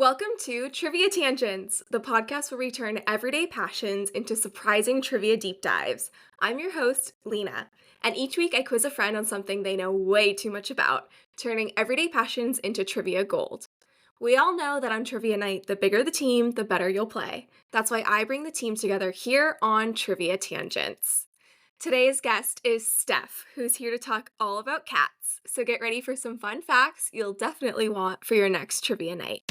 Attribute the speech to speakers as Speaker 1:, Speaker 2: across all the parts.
Speaker 1: Welcome to Trivia Tangents, the podcast where we turn everyday passions into surprising trivia deep dives. I'm your host, Lena, and each week I quiz a friend on something they know way too much about, turning everyday passions into trivia gold. We all know that on trivia night, the bigger the team, the better you'll play. That's why I bring the team together here on Trivia Tangents. Today's guest is Steph, who's here to talk all about cats. So get ready for some fun facts you'll definitely want for your next trivia night.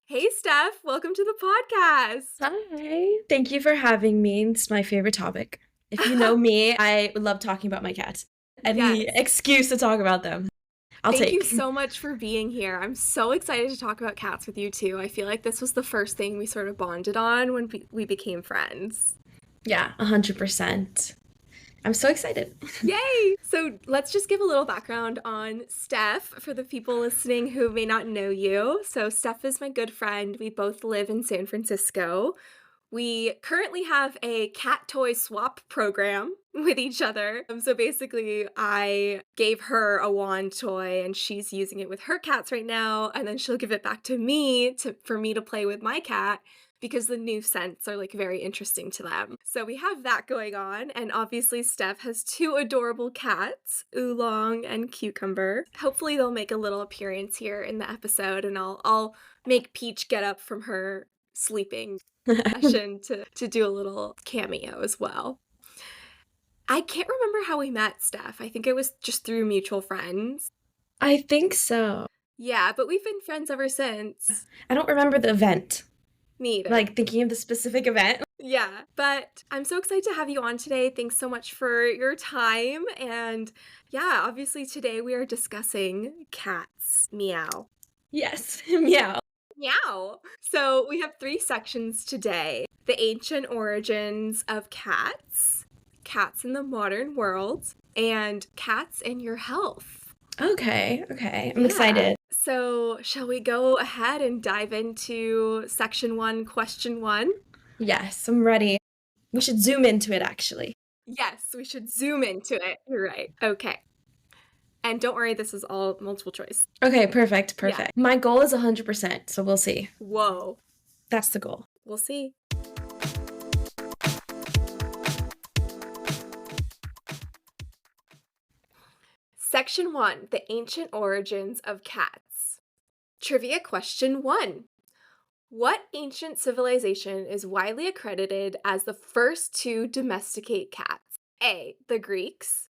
Speaker 1: Hey, Steph, welcome to the podcast.
Speaker 2: Hi. Thank you for having me. It's my favorite topic. If you know me, I love talking about my cats. Any excuse to talk about them, I'll take.
Speaker 1: Thank you so much for being here. I'm so excited to talk about cats with you, too. I feel like this was the first thing we sort of bonded on when we became friends.
Speaker 2: Yeah, 100%. I'm so excited.
Speaker 1: Yay! So let's just give a little background on Steph for the people listening who may not know you. So Steph is my good friend. We both live in San Francisco. We currently have a cat toy swap program with each other. So basically, I gave her a wand toy and she's using it with her cats right now. And then she'll give it back to me for me to play with my cat, because the new scents are like very interesting to them. So we have that going on. And obviously Steph has two adorable cats, Oolong and Cucumber. Hopefully they'll make a little appearance here in the episode, and I'll make Peach get up from her sleeping session to do a little cameo as well. I can't remember how we met, Steph. I think it was just through mutual friends.
Speaker 2: I think so.
Speaker 1: Yeah, but we've been friends ever since.
Speaker 2: I don't remember the event.
Speaker 1: Me either.
Speaker 2: Like thinking of the specific event.
Speaker 1: Yeah, but I'm so excited to have you on today. Thanks so much for your time. And yeah, obviously today we are discussing cats. Meow.
Speaker 2: Yes, meow.
Speaker 1: Meow. So we have 3 sections today: the ancient origins of cats, cats in the modern world, and cats and your health.
Speaker 2: Okay. I'm excited.
Speaker 1: So shall we go ahead and dive into section 1, question 1?
Speaker 2: Yes, I'm ready. We should zoom into it, actually.
Speaker 1: Yes, we should zoom into it. You're right. Okay. And don't worry, this is all multiple choice.
Speaker 2: Okay, perfect.
Speaker 1: Yeah.
Speaker 2: My goal is 100%, so we'll see.
Speaker 1: Whoa.
Speaker 2: That's the goal.
Speaker 1: We'll see. Section 1, the ancient origins of cats. Trivia question 1. What ancient civilization is widely accredited as the first to domesticate cats? A, the Greeks,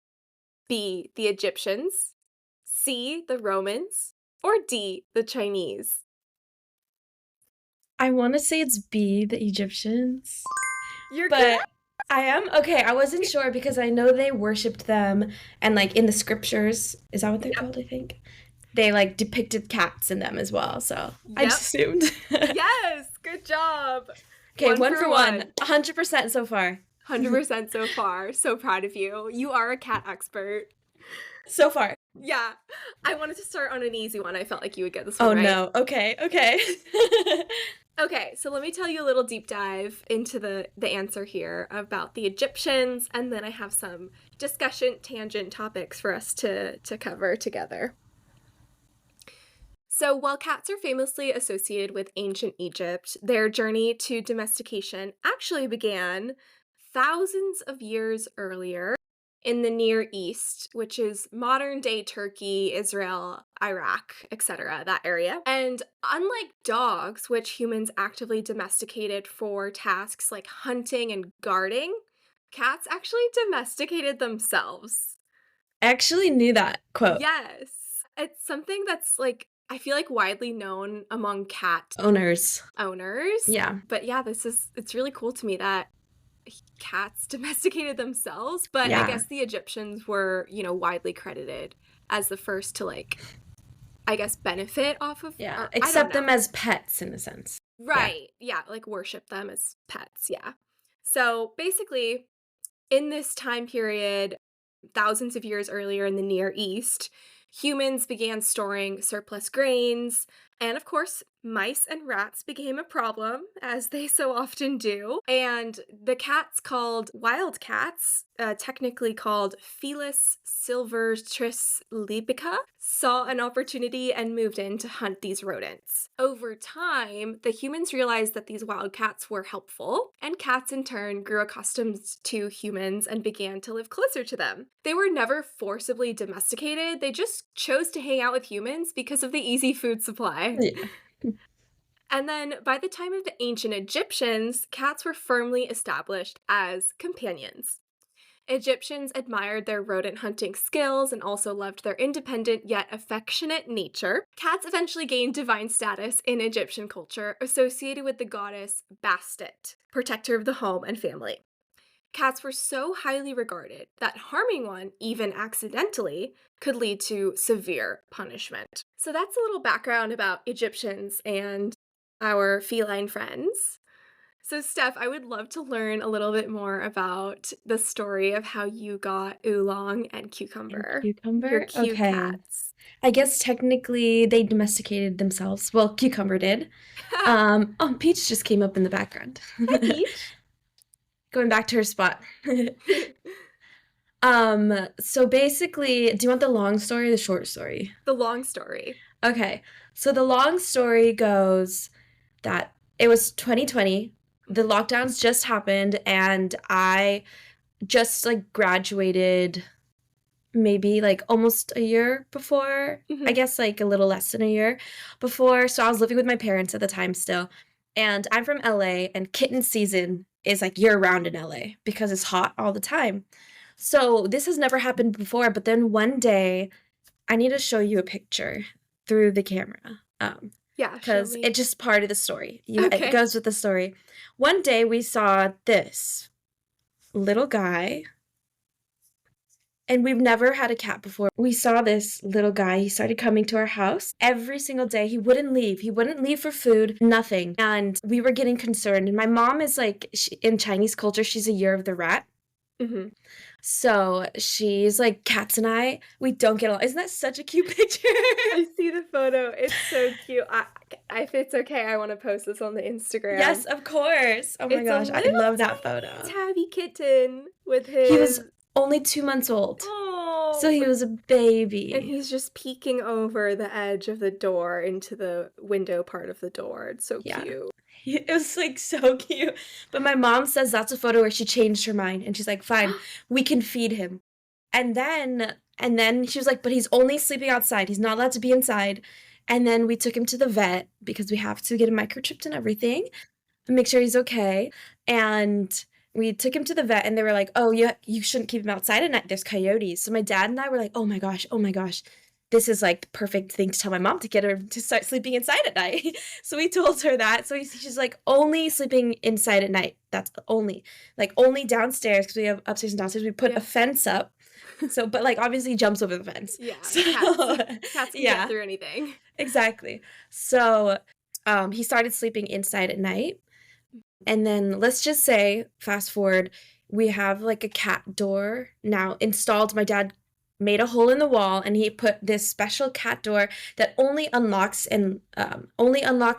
Speaker 1: B, the Egyptians, C, the Romans, or D, the Chinese?
Speaker 2: I want to say it's B, the Egyptians.
Speaker 1: You're
Speaker 2: But
Speaker 1: correct.
Speaker 2: I am? Okay, I wasn't sure because I know they worshipped them, and like in the scriptures, is that what they're called, I think? They like depicted cats in them as well, so I just assumed.
Speaker 1: Yes, good job.
Speaker 2: Okay, one for one. 100% so far.
Speaker 1: 100% so far. So proud of you. You are a cat expert.
Speaker 2: So far.
Speaker 1: Yeah. I wanted to start on an easy one. I felt like you would get this one right.
Speaker 2: Oh no. Okay.
Speaker 1: Okay, so let me tell you a little deep dive into the answer here about the Egyptians, and then I have some discussion tangent topics for us to cover together. So while cats are famously associated with ancient Egypt, their journey to domestication actually began thousands of years earlier in the Near East, which is modern-day Turkey, Israel, Iraq, etc., that area. And unlike dogs, which humans actively domesticated for tasks like hunting and guarding, cats actually domesticated themselves.
Speaker 2: I actually knew that quote.
Speaker 1: Yes. It's something that's like, I feel like widely known among cat
Speaker 2: owners.
Speaker 1: Yeah. But yeah, it's really cool to me that cats domesticated themselves, but I guess the Egyptians were, widely credited as the first to I guess benefit off of
Speaker 2: accept them as pets in a sense.
Speaker 1: Right. Yeah, like worship them as pets, yeah. So basically, in this time period, thousands of years earlier in the Near East, humans began storing surplus grains, And of course, mice and rats became a problem, as they so often do. And the cats called wild cats, technically called Felis silvestris libica, saw an opportunity and moved in to hunt these rodents. Over time, the humans realized that these wild cats were helpful, and cats in turn grew accustomed to humans and began to live closer to them. They were never forcibly domesticated, they just chose to hang out with humans because of the easy food supply.
Speaker 2: Yeah.
Speaker 1: And then by the time of the ancient Egyptians, cats were firmly established as companions. Egyptians admired their rodent hunting skills and also loved their independent yet affectionate nature. Cats eventually gained divine status in Egyptian culture, associated with the goddess Bastet, protector of the home and family. Cats were so highly regarded that harming one, even accidentally, could lead to severe punishment. So that's a little background about Egyptians and our feline friends. So, Steph, I would love to learn a little bit more about the story of how you got Oolong and
Speaker 2: And
Speaker 1: Cucumber, your
Speaker 2: cucumber?
Speaker 1: cute
Speaker 2: Okay.
Speaker 1: cats.
Speaker 2: I guess technically they domesticated themselves. Well, cucumber did. Oh, Peach just came up in the background.
Speaker 1: Hi, Peach.
Speaker 2: Going back to her spot. So basically, do you want the long story or the short story?
Speaker 1: The long story.
Speaker 2: Okay. So the long story goes that it was 2020. The lockdowns just happened, and I just like graduated maybe like almost a year before. I
Speaker 1: Mhm.
Speaker 2: guess like a little less than a year before. So I was living with my parents at the time still. And I'm from LA, and kitten season is like year round in LA because it's hot all the time. So this has never happened before, but then one day I need to show you a picture through the camera.
Speaker 1: Yeah, show
Speaker 2: Because
Speaker 1: me.
Speaker 2: it's just part of the story. It
Speaker 1: Okay.
Speaker 2: goes with the story. One day we saw this little guy, and we've never had a cat before. We saw this little guy. He started coming to our house every single day. He wouldn't leave. He wouldn't leave for food, nothing. And we were getting concerned. And my mom is like, in Chinese culture, she's a year of the rat.
Speaker 1: Mhm.
Speaker 2: So she's like, cats and I, we don't get along. Isn't that such a cute picture?
Speaker 1: I see the photo. It's so cute. If it's okay, I want to post this on the Instagram.
Speaker 2: Yes, of course. Oh my
Speaker 1: It's a
Speaker 2: gosh, I
Speaker 1: little
Speaker 2: love that
Speaker 1: tiny
Speaker 2: photo.
Speaker 1: tabby kitten with
Speaker 2: He was
Speaker 1: his
Speaker 2: only 2 months old. So
Speaker 1: oh,
Speaker 2: he was a
Speaker 1: and
Speaker 2: baby.
Speaker 1: he's just peeking over the edge of the door into the window part of the door. It's so
Speaker 2: Yeah.
Speaker 1: cute.
Speaker 2: It was like so cute. But my mom says that's a photo where she changed her mind and she's like, fine, we can feed him. And then she was like, but he's only sleeping outside. He's not allowed to be inside. And then we took him to the vet because we have to get him microchipped and everything and make sure he's okay. And we took him to the vet and they were like, oh, you shouldn't keep him outside at night. There's coyotes. So my dad and I were like, oh my gosh, oh my gosh. This is like the perfect thing to tell my mom to get her to start sleeping inside at night. So we told her that. So she's like, only sleeping inside at night. That's only. Like only downstairs because we have upstairs and downstairs. We put a fence up. So, but like obviously he jumps over the fence.
Speaker 1: Yeah,
Speaker 2: So,
Speaker 1: cats can
Speaker 2: yeah,
Speaker 1: get through anything.
Speaker 2: exactly. So he started sleeping inside at night. And then let's just say, fast forward, we have like a cat door now installed. My dad made a hole in the wall and he put this special cat door that only unlocks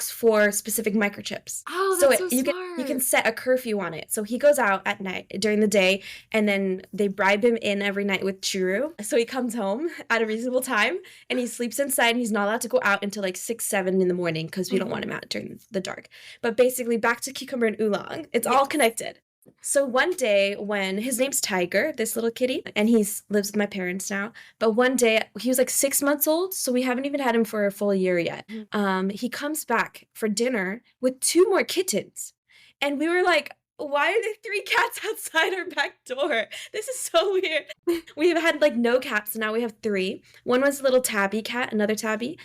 Speaker 2: for specific microchips.
Speaker 1: Oh,
Speaker 2: So
Speaker 1: that's so
Speaker 2: you can
Speaker 1: smart.
Speaker 2: set a curfew on it. So he goes out at night during the day and then they bribe him in every night with churro. So he comes home at a reasonable time and he sleeps inside and he's not allowed to go out until like 6, 7 in the morning because we don't want him out during the dark. But basically back to Cucumber and Oolong. It's all connected. So one day when his name's Tiger, this little kitty, and he lives with my parents now, but one day he was like 6 months old, so we haven't even had him for a full year yet. He comes back for dinner with 2 more kittens. And we were like, why are there 3 cats outside our back door? This is so weird. We've had like no cats, and now we have 3. One was a little tabby cat, another tabby,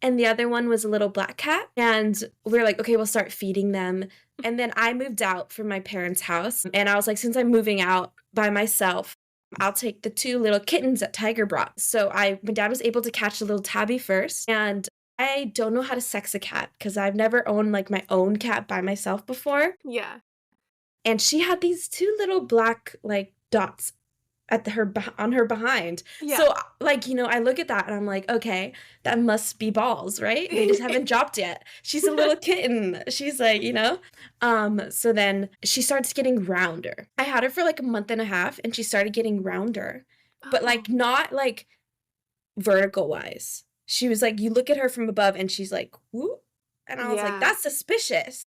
Speaker 2: and the other one was a little black cat. And we were like, okay, we'll start feeding them. And then I moved out from my parents' house. And I was like, since I'm moving out by myself, I'll take the 2 little kittens that Tiger brought. So my dad was able to catch the little tabby first. And I don't know how to sex a cat because I've never owned like my own cat by myself before.
Speaker 1: Yeah.
Speaker 2: And she had these 2 little black like dots on her behind.
Speaker 1: Yeah.
Speaker 2: So like, I look at that and I'm like, okay, that must be balls, right? They just haven't dropped yet. She's a little kitten. She's like, so then she starts getting rounder. I had her for like a month and a half and she started getting rounder, but like
Speaker 1: Oh,
Speaker 2: not like vertical wise. She was like, you look at her from above and she's like, whoop. And I was like,
Speaker 1: yeah.
Speaker 2: that's suspicious.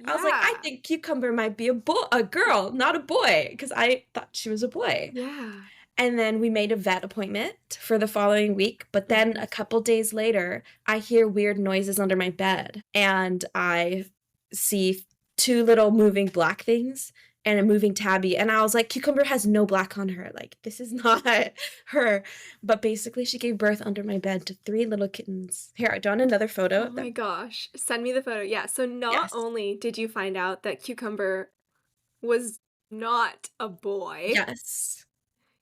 Speaker 2: I was like, I
Speaker 1: Yeah.
Speaker 2: think Cucumber might be a girl, not a boy, because I thought she was a boy.
Speaker 1: Yeah.
Speaker 2: And then we made a vet appointment for the following week. But then
Speaker 1: Mhm.
Speaker 2: a couple days later, I hear weird noises under my bed and I see two little moving black things and a moving tabby. And I was like, Cucumber has no black on her. Like, this is not her. But basically, she gave birth under my bed to three little kittens. Here, I drawn another photo
Speaker 1: Oh
Speaker 2: of
Speaker 1: my
Speaker 2: them.
Speaker 1: gosh. Send me the photo. Yeah. So not
Speaker 2: Yes.
Speaker 1: only did you find out that Cucumber was not a boy,
Speaker 2: Yes.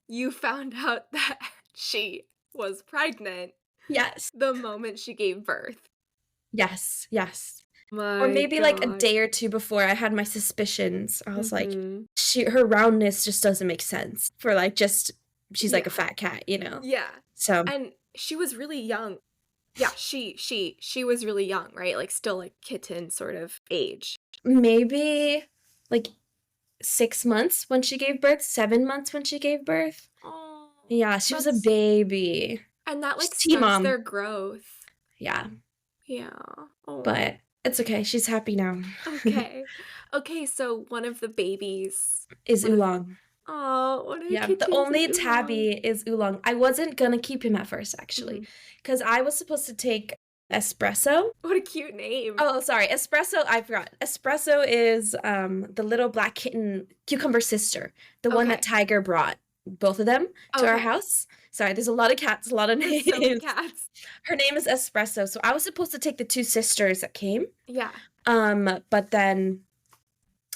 Speaker 1: you found out that she was pregnant
Speaker 2: Yes.
Speaker 1: the moment she gave birth.
Speaker 2: Yes. Yes. Or
Speaker 1: My
Speaker 2: maybe like a
Speaker 1: God.
Speaker 2: day or two before I had my suspicions. I was like,
Speaker 1: Mhm.
Speaker 2: her roundness just doesn't make sense for like just she's like a
Speaker 1: Yeah.
Speaker 2: fat cat, you know?
Speaker 1: Yeah.
Speaker 2: So
Speaker 1: And she was really young. Yeah, she was really young, right? Like still like kitten sort of age.
Speaker 2: maybe like 6 months when she gave birth, 7 months when she gave birth.
Speaker 1: Oh,
Speaker 2: Yeah, she was a
Speaker 1: that's
Speaker 2: baby.
Speaker 1: and that
Speaker 2: She's
Speaker 1: like stunts
Speaker 2: T-mom.
Speaker 1: their growth.
Speaker 2: Yeah,
Speaker 1: Yeah. Oh.
Speaker 2: but it's okay. She's happy now.
Speaker 1: Okay. Okay, so one of the babies,
Speaker 2: Is
Speaker 1: one of
Speaker 2: Oolong.
Speaker 1: oh, one of the
Speaker 2: Yeah, the
Speaker 1: kittens is
Speaker 2: only
Speaker 1: Oolong.
Speaker 2: tabby is Oolong. I wasn't gonna keep him at first, actually,
Speaker 1: Mhm.
Speaker 2: because I was supposed to take Espresso.
Speaker 1: What a cute name.
Speaker 2: Oh, sorry, Espresso, I forgot. Espresso is the little black kitten Cucumber sister, the one that
Speaker 1: Okay.
Speaker 2: Tiger brought both of them to our
Speaker 1: Okay.
Speaker 2: house. Sorry, there's a lot of cats, a lot of
Speaker 1: There's so many
Speaker 2: names.
Speaker 1: cats.
Speaker 2: Her name is Espresso. So I was supposed to take the two sisters that came.
Speaker 1: Yeah.
Speaker 2: But then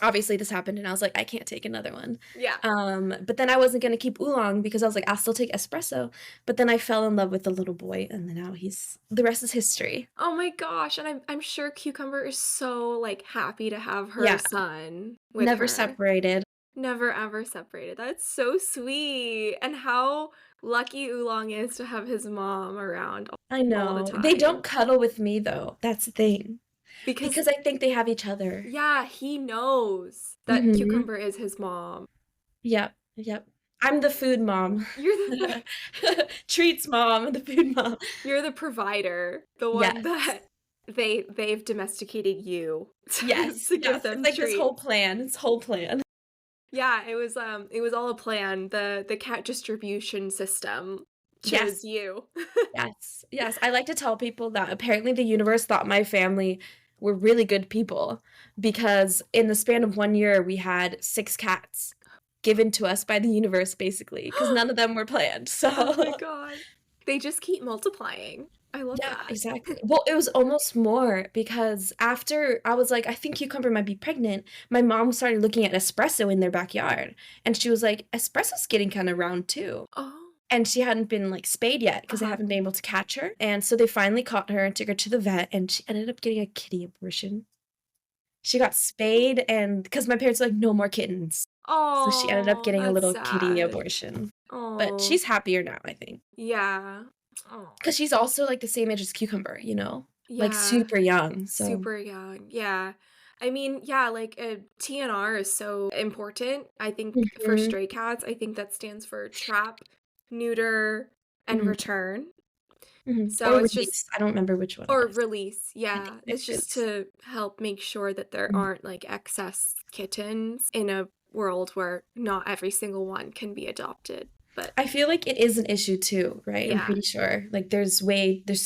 Speaker 2: obviously this happened and I was like, I can't take another one.
Speaker 1: Yeah.
Speaker 2: But then I wasn't gonna keep Oolong because I was like, I'll still take Espresso. But then I fell in love with the little boy, and then now the rest is history.
Speaker 1: Oh my gosh, and I'm sure Cucumber is so like happy to have her
Speaker 2: Yeah,
Speaker 1: son with
Speaker 2: never
Speaker 1: her.
Speaker 2: separated.
Speaker 1: Never ever separated. That's so sweet. And how lucky Oolong is to have his mom around
Speaker 2: I
Speaker 1: all the
Speaker 2: know. They don't
Speaker 1: time.
Speaker 2: cuddle with me though. That's the thing.
Speaker 1: Because
Speaker 2: Because I think they have each other.
Speaker 1: yeah, he knows that
Speaker 2: Mhm.
Speaker 1: Cucumber is his mom.
Speaker 2: Yep, yep. I'm the food mom.
Speaker 1: You're the
Speaker 2: Treats mom, the food mom.
Speaker 1: you're the provider, the one
Speaker 2: Yes.
Speaker 1: that they've domesticated you
Speaker 2: Yes,
Speaker 1: to give
Speaker 2: yes. It's
Speaker 1: them
Speaker 2: like this whole
Speaker 1: treats.
Speaker 2: plan. This whole plan.
Speaker 1: Yeah, it was all a plan. The cat distribution system
Speaker 2: Yes.
Speaker 1: chose you.
Speaker 2: Yes. Yes. I like to tell people that apparently the universe thought my family were really good people because in the span of 1 year we had 6 cats given to us by the universe basically because none of them were planned.
Speaker 1: Oh my
Speaker 2: So
Speaker 1: god. They just keep multiplying. I love
Speaker 2: yeah,
Speaker 1: that.
Speaker 2: exactly. Well, it was almost more because after I was like, I think Cucumber might be pregnant, my mom started looking at Espresso in their backyard. And she was like, Espresso's getting kind of round too.
Speaker 1: Oh,
Speaker 2: And she hadn't been like spayed yet because they
Speaker 1: uh-huh.
Speaker 2: haven't been able to catch her. And so they finally caught her and took her to the vet, and she ended up getting a kitty abortion. She got spayed, and because my parents were like, no more kittens. So she ended up
Speaker 1: Oh,
Speaker 2: getting a
Speaker 1: that's
Speaker 2: little kitty
Speaker 1: sad.
Speaker 2: abortion. But
Speaker 1: Oh,
Speaker 2: she's happier now, I think.
Speaker 1: yeah. Oh,
Speaker 2: Because she's also like the same age as Cucumber, like
Speaker 1: yeah.
Speaker 2: super young. So
Speaker 1: Super young. Yeah. I mean, yeah, like TNR is so important. I think for
Speaker 2: mhm,
Speaker 1: stray cats, I think that stands for trap, neuter, and
Speaker 2: mhm,
Speaker 1: return.
Speaker 2: mhm.
Speaker 1: So
Speaker 2: Or
Speaker 1: it's just
Speaker 2: release. I don't remember which one it
Speaker 1: or
Speaker 2: is.
Speaker 1: release.
Speaker 2: I think
Speaker 1: Yeah. It's
Speaker 2: it's
Speaker 1: just
Speaker 2: release.
Speaker 1: to help make sure that there
Speaker 2: Mhm.
Speaker 1: aren't like excess kittens in a world where not every single one can be adopted. But
Speaker 2: I feel like it is an issue too, right? I'm
Speaker 1: yeah.
Speaker 2: pretty sure. Like there's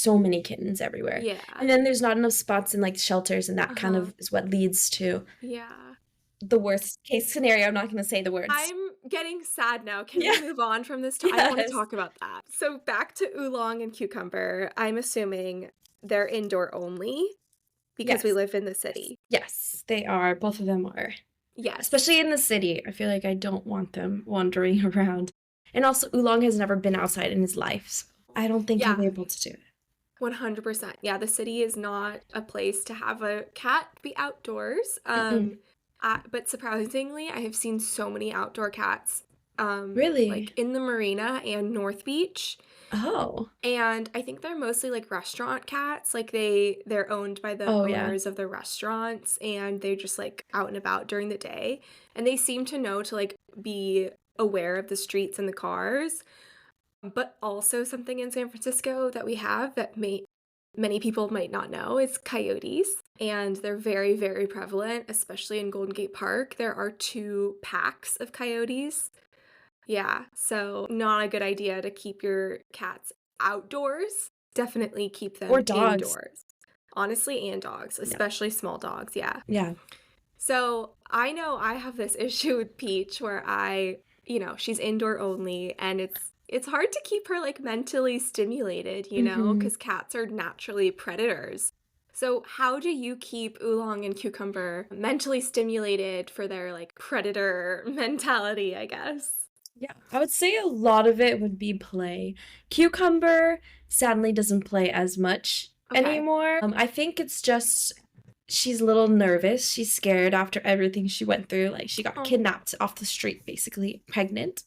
Speaker 2: so many kittens everywhere.
Speaker 1: Yeah.
Speaker 2: And then there's not enough spots in like shelters, and that kind
Speaker 1: Uh-huh.
Speaker 2: of is what leads to
Speaker 1: Yeah.
Speaker 2: the worst case scenario. I'm not gonna say the words.
Speaker 1: I'm getting sad now. Can we
Speaker 2: Yeah.
Speaker 1: move on from this? I don't want to
Speaker 2: Yes.
Speaker 1: talk about that. So back to Oolong and Cucumber. I'm assuming they're indoor only because we
Speaker 2: Yes.
Speaker 1: live in the city.
Speaker 2: Yes, they are. Both of them are.
Speaker 1: Yes.
Speaker 2: Especially in the city. I feel like I don't want them wandering around. And also, Oolong has never been outside in his life, so I don't think he'll
Speaker 1: Yeah,
Speaker 2: be able to do it.
Speaker 1: 100%. Yeah, the city is not a place to have a cat be outdoors.
Speaker 2: Mm-mm.
Speaker 1: But surprisingly, I have seen so many outdoor cats
Speaker 2: Really?
Speaker 1: like in the marina and North Beach.
Speaker 2: Oh.
Speaker 1: And I think they're mostly like restaurant cats. Like they're owned by the
Speaker 2: Oh, yeah.
Speaker 1: owners of the restaurants and they're just like out and about during the day. And they seem to know to like be aware of the streets and the cars. But also something in San Francisco that we have that many people might not know is coyotes. And they're very, very prevalent, especially in Golden Gate Park. There are two packs of coyotes. Yeah, so not a good idea to keep your cats outdoors. Definitely keep
Speaker 2: Or
Speaker 1: them
Speaker 2: dogs.
Speaker 1: indoors. Honestly, and dogs,
Speaker 2: Yeah.
Speaker 1: especially small dogs. Yeah.
Speaker 2: Yeah.
Speaker 1: So I know I have this issue with Peach where she's indoor only and it's hard to keep her like mentally stimulated,
Speaker 2: Mhm.
Speaker 1: because cats are naturally predators. So how do you keep Oolong and Cucumber mentally stimulated for their like predator mentality, I guess?
Speaker 2: Yeah, I would say a lot of it would be play. Cucumber sadly doesn't play as much
Speaker 1: Okay.
Speaker 2: anymore. I think it's just she's a little nervous. She's scared after everything she went through. Like she got
Speaker 1: Oh,
Speaker 2: kidnapped off the street, basically pregnant,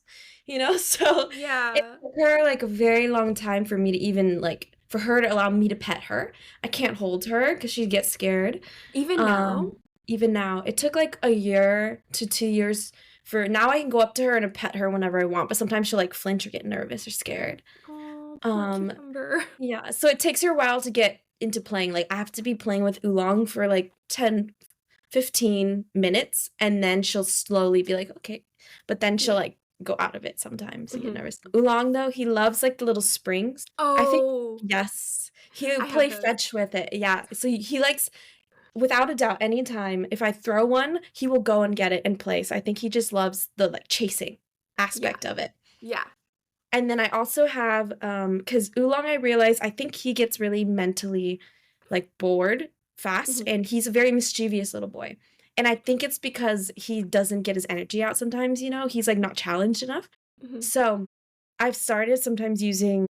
Speaker 2: you know? So it
Speaker 1: yeah.
Speaker 2: took her like a very long time for me to even like for her to allow me to pet her. I can't hold her because she'd get scared.
Speaker 1: Even now?
Speaker 2: Um, Even now, it took like a year to 2 years for now I can go up to her and pet her whenever I want, but sometimes she'll like flinch or get nervous or scared.
Speaker 1: Oh, poor
Speaker 2: Um,
Speaker 1: Cucumber.
Speaker 2: yeah, so it takes her a while to get into playing. Like I have to be playing with Oolong for like 10, 15 minutes and then she'll slowly be like, okay. But then she'll
Speaker 1: Yeah.
Speaker 2: like go out of it sometimes and get
Speaker 1: Mhm.
Speaker 2: nervous. Oolong though, he loves like the little springs. I think
Speaker 1: Oh,
Speaker 2: yes, he'll
Speaker 1: I have
Speaker 2: play
Speaker 1: those.
Speaker 2: fetch with it. Yeah. So he likes without a doubt, anytime if I throw one, he will go and get it and play. So I think he just loves the like chasing
Speaker 1: Yeah.
Speaker 2: aspect of it.
Speaker 1: Yeah.
Speaker 2: And then I also have because Oolong, I realize I think he gets really mentally like bored fast,
Speaker 1: Mhm.
Speaker 2: and he's a very mischievous little boy. And I think it's because he doesn't get his energy out sometimes, he's like not challenged enough.
Speaker 1: Mhm.
Speaker 2: So I've started sometimes using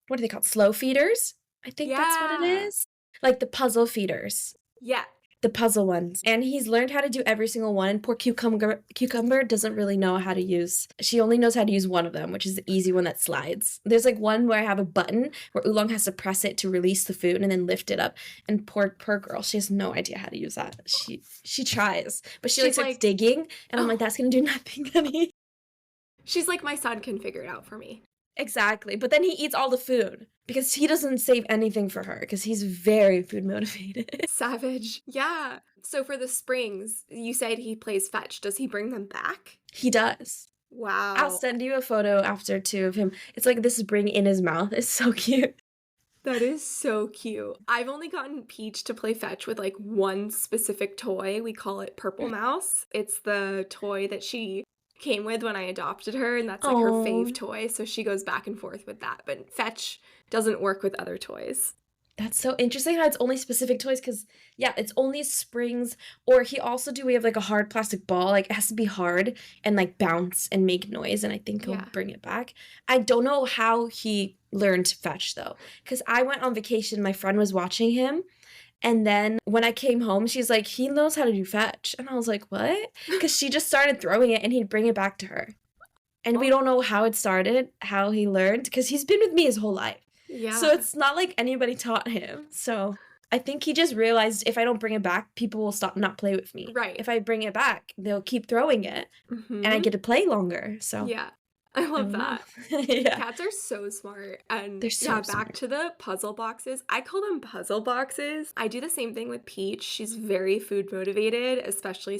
Speaker 2: what are they called? Slow feeders. I think that's what it
Speaker 1: Yeah.
Speaker 2: is. Like the puzzle feeders.
Speaker 1: Yeah.
Speaker 2: The puzzle ones. And he's learned how to do every single one. And poor Cucumber doesn't really know how to use. She only knows how to use one of them, which is the easy one that slides. There's like one where I have a button where Oolong has to press it to release the food and then lift it up. And poor girl, she has no idea how to use that. She tries, but she like
Speaker 1: She's
Speaker 2: starts
Speaker 1: like,
Speaker 2: digging, and I'm like,
Speaker 1: oh,
Speaker 2: that's gonna do nothing, honey.
Speaker 1: she's like, my son can figure it out for me.
Speaker 2: Exactly. But then he eats all the food because he doesn't save anything for her because he's very food motivated.
Speaker 1: Savage. Yeah. So for the springs, you said he plays fetch. Does he bring them back?
Speaker 2: He does. I'll
Speaker 1: Wow.
Speaker 2: send you a photo after too of him. It's like this ring in his mouth. It's so cute.
Speaker 1: That is so cute. I've only gotten Peach to play fetch with like one specific toy. We call it Purple Mouse. It's the toy that she came with when I adopted her, and that's like her fave
Speaker 2: Oh,
Speaker 1: toy. So she goes back and forth with that. But fetch doesn't work with other toys.
Speaker 2: that's so interesting how it's only specific toys because yeah, it's only springs. Or we have like a hard plastic ball. Like it has to be hard and like bounce and make noise, and I think he'll
Speaker 1: Yeah.
Speaker 2: bring it back. I don't know how he learned to fetch though. Because I went on vacation, my friend was watching him. And then when I came home, she's like, he knows how to do fetch. And I was like, what? Because she just started throwing it and he'd bring it back to her. And we
Speaker 1: Oh,
Speaker 2: don't know how it started, how he learned, because he's been with me his whole life. So
Speaker 1: yeah.
Speaker 2: it's not like anybody taught him. So I think he just realized if I don't bring it back, people will stop not play with me.
Speaker 1: Right.
Speaker 2: If I bring it back, they'll keep throwing it and I
Speaker 1: Mm-hmm.
Speaker 2: get to play longer. So
Speaker 1: Yeah. I
Speaker 2: I
Speaker 1: love
Speaker 2: don't know.
Speaker 1: that.
Speaker 2: Yeah.
Speaker 1: Cats are so smart. And
Speaker 2: They're so
Speaker 1: yeah, back
Speaker 2: smart.
Speaker 1: to the puzzle boxes. I call them puzzle boxes. I do the same thing with Peach. She's very food motivated, especially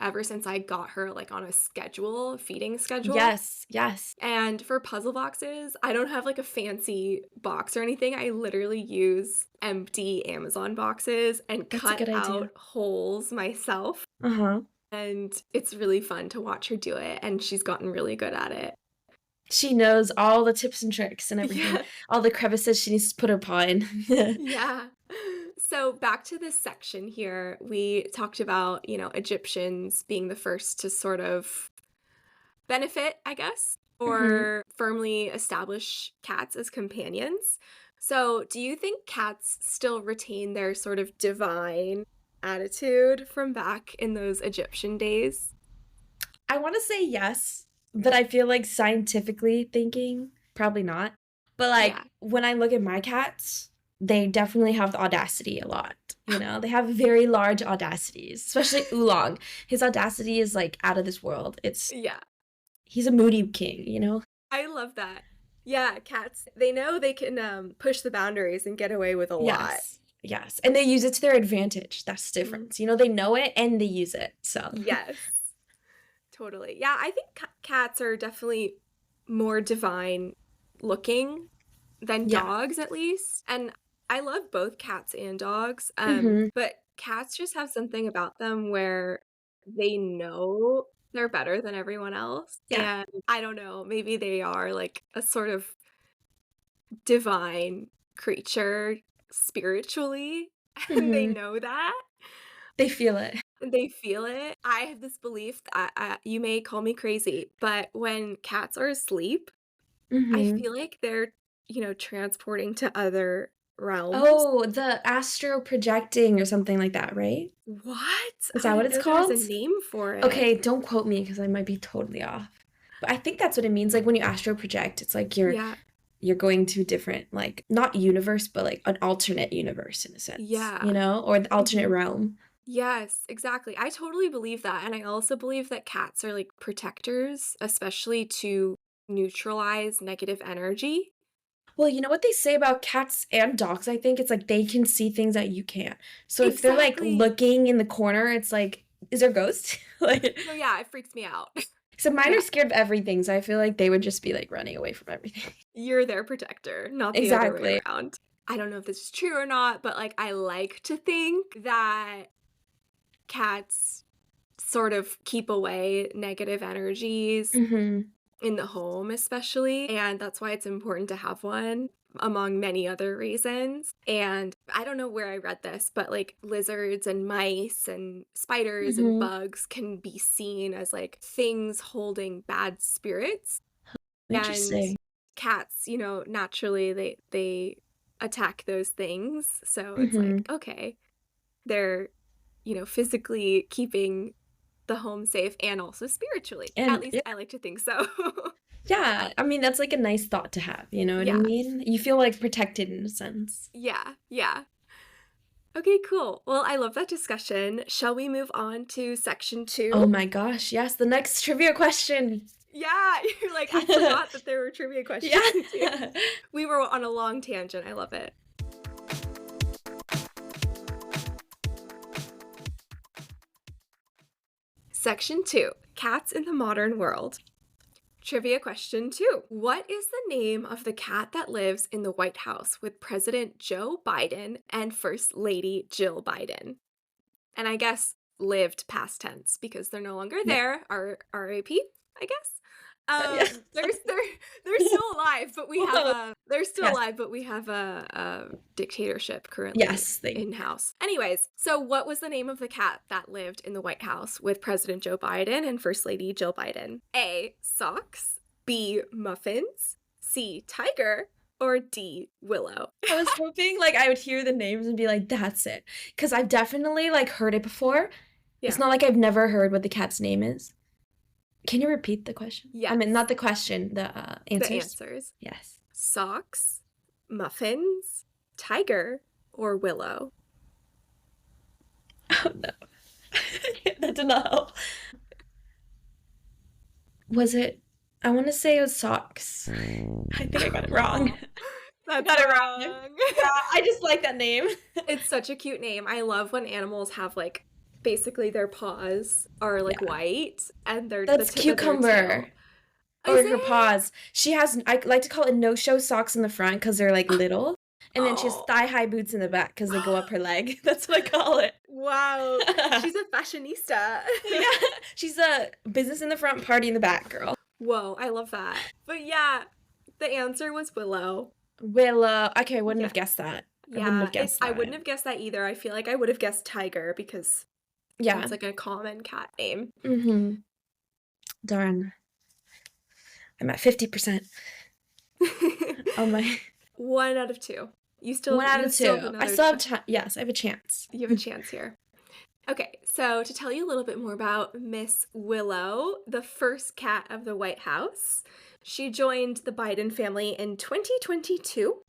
Speaker 1: ever since I got her like on a schedule, feeding schedule.
Speaker 2: Yes, yes.
Speaker 1: And for puzzle boxes, I don't have like a fancy box or anything. I literally use empty Amazon boxes and
Speaker 2: That's a
Speaker 1: cut
Speaker 2: good idea.
Speaker 1: out holes myself.
Speaker 2: Uh-huh.
Speaker 1: And it's really fun to watch her do it. And she's gotten really good at it.
Speaker 2: She knows all the tips and tricks and everything,
Speaker 1: Yeah.
Speaker 2: all the crevices she needs to put her paw in.
Speaker 1: Yeah. So back to this section here, we talked about, Egyptians being the first to sort of benefit, I guess,
Speaker 2: Mhm.
Speaker 1: or firmly establish cats as companions. So, do you think cats still retain their sort of divine attitude from back in those Egyptian days?
Speaker 2: I want to say yes, but I feel like scientifically thinking, probably not. But
Speaker 1: Yeah.
Speaker 2: like when I look at my cats, they definitely have the audacity a lot. They have very large audacities, especially Oolong. His audacity is like out of this world.
Speaker 1: Yeah.
Speaker 2: He's a moody king.
Speaker 1: I love that. Yeah, cats, they know they can push the boundaries and get away with a lot.
Speaker 2: Yes. Yes. And they use it to their advantage. That's the
Speaker 1: Mhm.
Speaker 2: difference. They know it and they use it. So,
Speaker 1: Yes. Totally. Yeah, I think cats are definitely more divine looking than
Speaker 2: yeah.
Speaker 1: dogs, at least. And I love both cats and dogs.
Speaker 2: Hmm.
Speaker 1: But cats just have something about them where they know they're better than everyone else.
Speaker 2: Yeah.
Speaker 1: And I don't know, maybe they are like a sort of divine creature spiritually, and they
Speaker 2: Hmm.
Speaker 1: know that.
Speaker 2: They feel it.
Speaker 1: They feel it. I have this belief that you may call me crazy, but when cats are asleep, I
Speaker 2: Hmm.
Speaker 1: feel like they're, transporting to other realms.
Speaker 2: Oh, the astro projecting or something like that, right?
Speaker 1: What?
Speaker 2: Is
Speaker 1: I
Speaker 2: that what
Speaker 1: didn't
Speaker 2: it's
Speaker 1: know there was a
Speaker 2: called?
Speaker 1: name for it.
Speaker 2: Okay, don't quote me because I might be totally off. But I think that's what it means. Like when you astro project, it's like you're
Speaker 1: Yeah.
Speaker 2: you're going to a different, like, not universe, but like an alternate universe in a sense,
Speaker 1: Yeah.
Speaker 2: or the alternate
Speaker 1: Mhm.
Speaker 2: realm.
Speaker 1: Yes, exactly. I totally believe that. And I also believe that cats are like protectors, especially to neutralize negative energy.
Speaker 2: Well, you know what they say about cats and dogs, I think? It's like they can see things that you can't. So if they're like
Speaker 1: Exactly.
Speaker 2: looking in the corner, it's like, is there a ghost? Like,
Speaker 1: No, yeah, it freaks me out.
Speaker 2: so mine are
Speaker 1: Yeah.
Speaker 2: scared of everything. So I feel like they would just be like running away from everything.
Speaker 1: You're their protector, not the other way
Speaker 2: Exactly.
Speaker 1: around. I don't know if this is true or not, but like I like to think that cats sort of keep away negative energies
Speaker 2: Hmm.
Speaker 1: in the home, especially. And that's why it's important to have one, among many other reasons. And I don't know where I read this, but like lizards and mice and spiders and
Speaker 2: Hmm.
Speaker 1: bugs can be seen as like things holding bad spirits. And
Speaker 2: Interesting.
Speaker 1: cats, naturally they attack those things. So it's like,
Speaker 2: Hmm.
Speaker 1: okay, they're, physically keeping the home safe and also spiritually. At
Speaker 2: And
Speaker 1: least
Speaker 2: yeah,
Speaker 1: I like to think so.
Speaker 2: yeah, I mean, that's like a nice thought to have. You know what I
Speaker 1: Yeah.
Speaker 2: mean? You feel like protected in a sense.
Speaker 1: Yeah. Yeah. Okay, cool. Well, I love that discussion. Shall we move on to section
Speaker 2: Oh
Speaker 1: 2?
Speaker 2: my gosh, yes, the next trivia question.
Speaker 1: Yeah, you're like, I forgot that there were trivia questions here.
Speaker 2: Yeah.
Speaker 1: We were on a long tangent. I love it. Section 2, Cats in the Modern World. Trivia question 2. What is the name of the cat that lives in the White House with President Joe Biden and First Lady Jill Biden? And I guess lived past tense because they're no longer
Speaker 2: Yeah.
Speaker 1: there. R.I.P. I guess.
Speaker 2: Yeah.
Speaker 1: They're still alive, but we have
Speaker 2: Whoa. Yes.
Speaker 1: a dictatorship currently
Speaker 2: Yes, they
Speaker 1: in house. Anyways, so what was the name of the cat that lived in the White House with President Joe Biden and First Lady Jill Biden? A. Socks. B. Muffins. C. Tiger. Or D. Willow.
Speaker 2: I was hoping like I would hear the names and be like, that's it. Because I've definitely like heard it before. It's
Speaker 1: Yeah.
Speaker 2: not like I've never heard what the cat's name is. Can you repeat the question? I
Speaker 1: Yes.
Speaker 2: mean, not the question, the answers.
Speaker 1: The answers.
Speaker 2: Yes.
Speaker 1: Socks, muffins, tiger, or willow?
Speaker 2: Oh no. That did not help. Was it? I want to say it was socks. I think I got it wrong.
Speaker 1: That's
Speaker 2: Got it
Speaker 1: wrong.
Speaker 2: Yeah, I just like that name.
Speaker 1: It's such a cute name. I love when animals have like basically their paws are like
Speaker 2: Yeah.
Speaker 1: white and they're
Speaker 2: That's
Speaker 1: the tip of their
Speaker 2: cucumber.
Speaker 1: tail.
Speaker 2: Or
Speaker 1: Is
Speaker 2: her
Speaker 1: it?
Speaker 2: paws. She has, I like to call it no-show socks in the front because they're like little. And then she has
Speaker 1: Oh.
Speaker 2: thigh-high boots in the back because they go up her leg. That's what I call it.
Speaker 1: Wow. She's a fashionista.
Speaker 2: Yeah. She's a business in the front, party in the back girl.
Speaker 1: Whoa, I love that. But yeah, the answer was willow.
Speaker 2: Willow. Okay, I wouldn't have
Speaker 1: Yeah.
Speaker 2: guessed that. I wouldn't
Speaker 1: Yeah,
Speaker 2: have guessed
Speaker 1: I
Speaker 2: that.
Speaker 1: wouldn't have guessed that either. I feel like I would have guessed tiger because
Speaker 2: Yeah.
Speaker 1: that's like a common cat name.
Speaker 2: Mm-hmm. Darn. I'm at 50% on my
Speaker 1: 1 out of 2. You still
Speaker 2: 1 out
Speaker 1: you
Speaker 2: of
Speaker 1: still have
Speaker 2: 2. I
Speaker 1: another
Speaker 2: still have time. Yes, I have a chance.
Speaker 1: you have a chance here. Okay, so to tell you a little bit more about Miss Willow, the first cat of the White House, she joined the Biden family in 2022.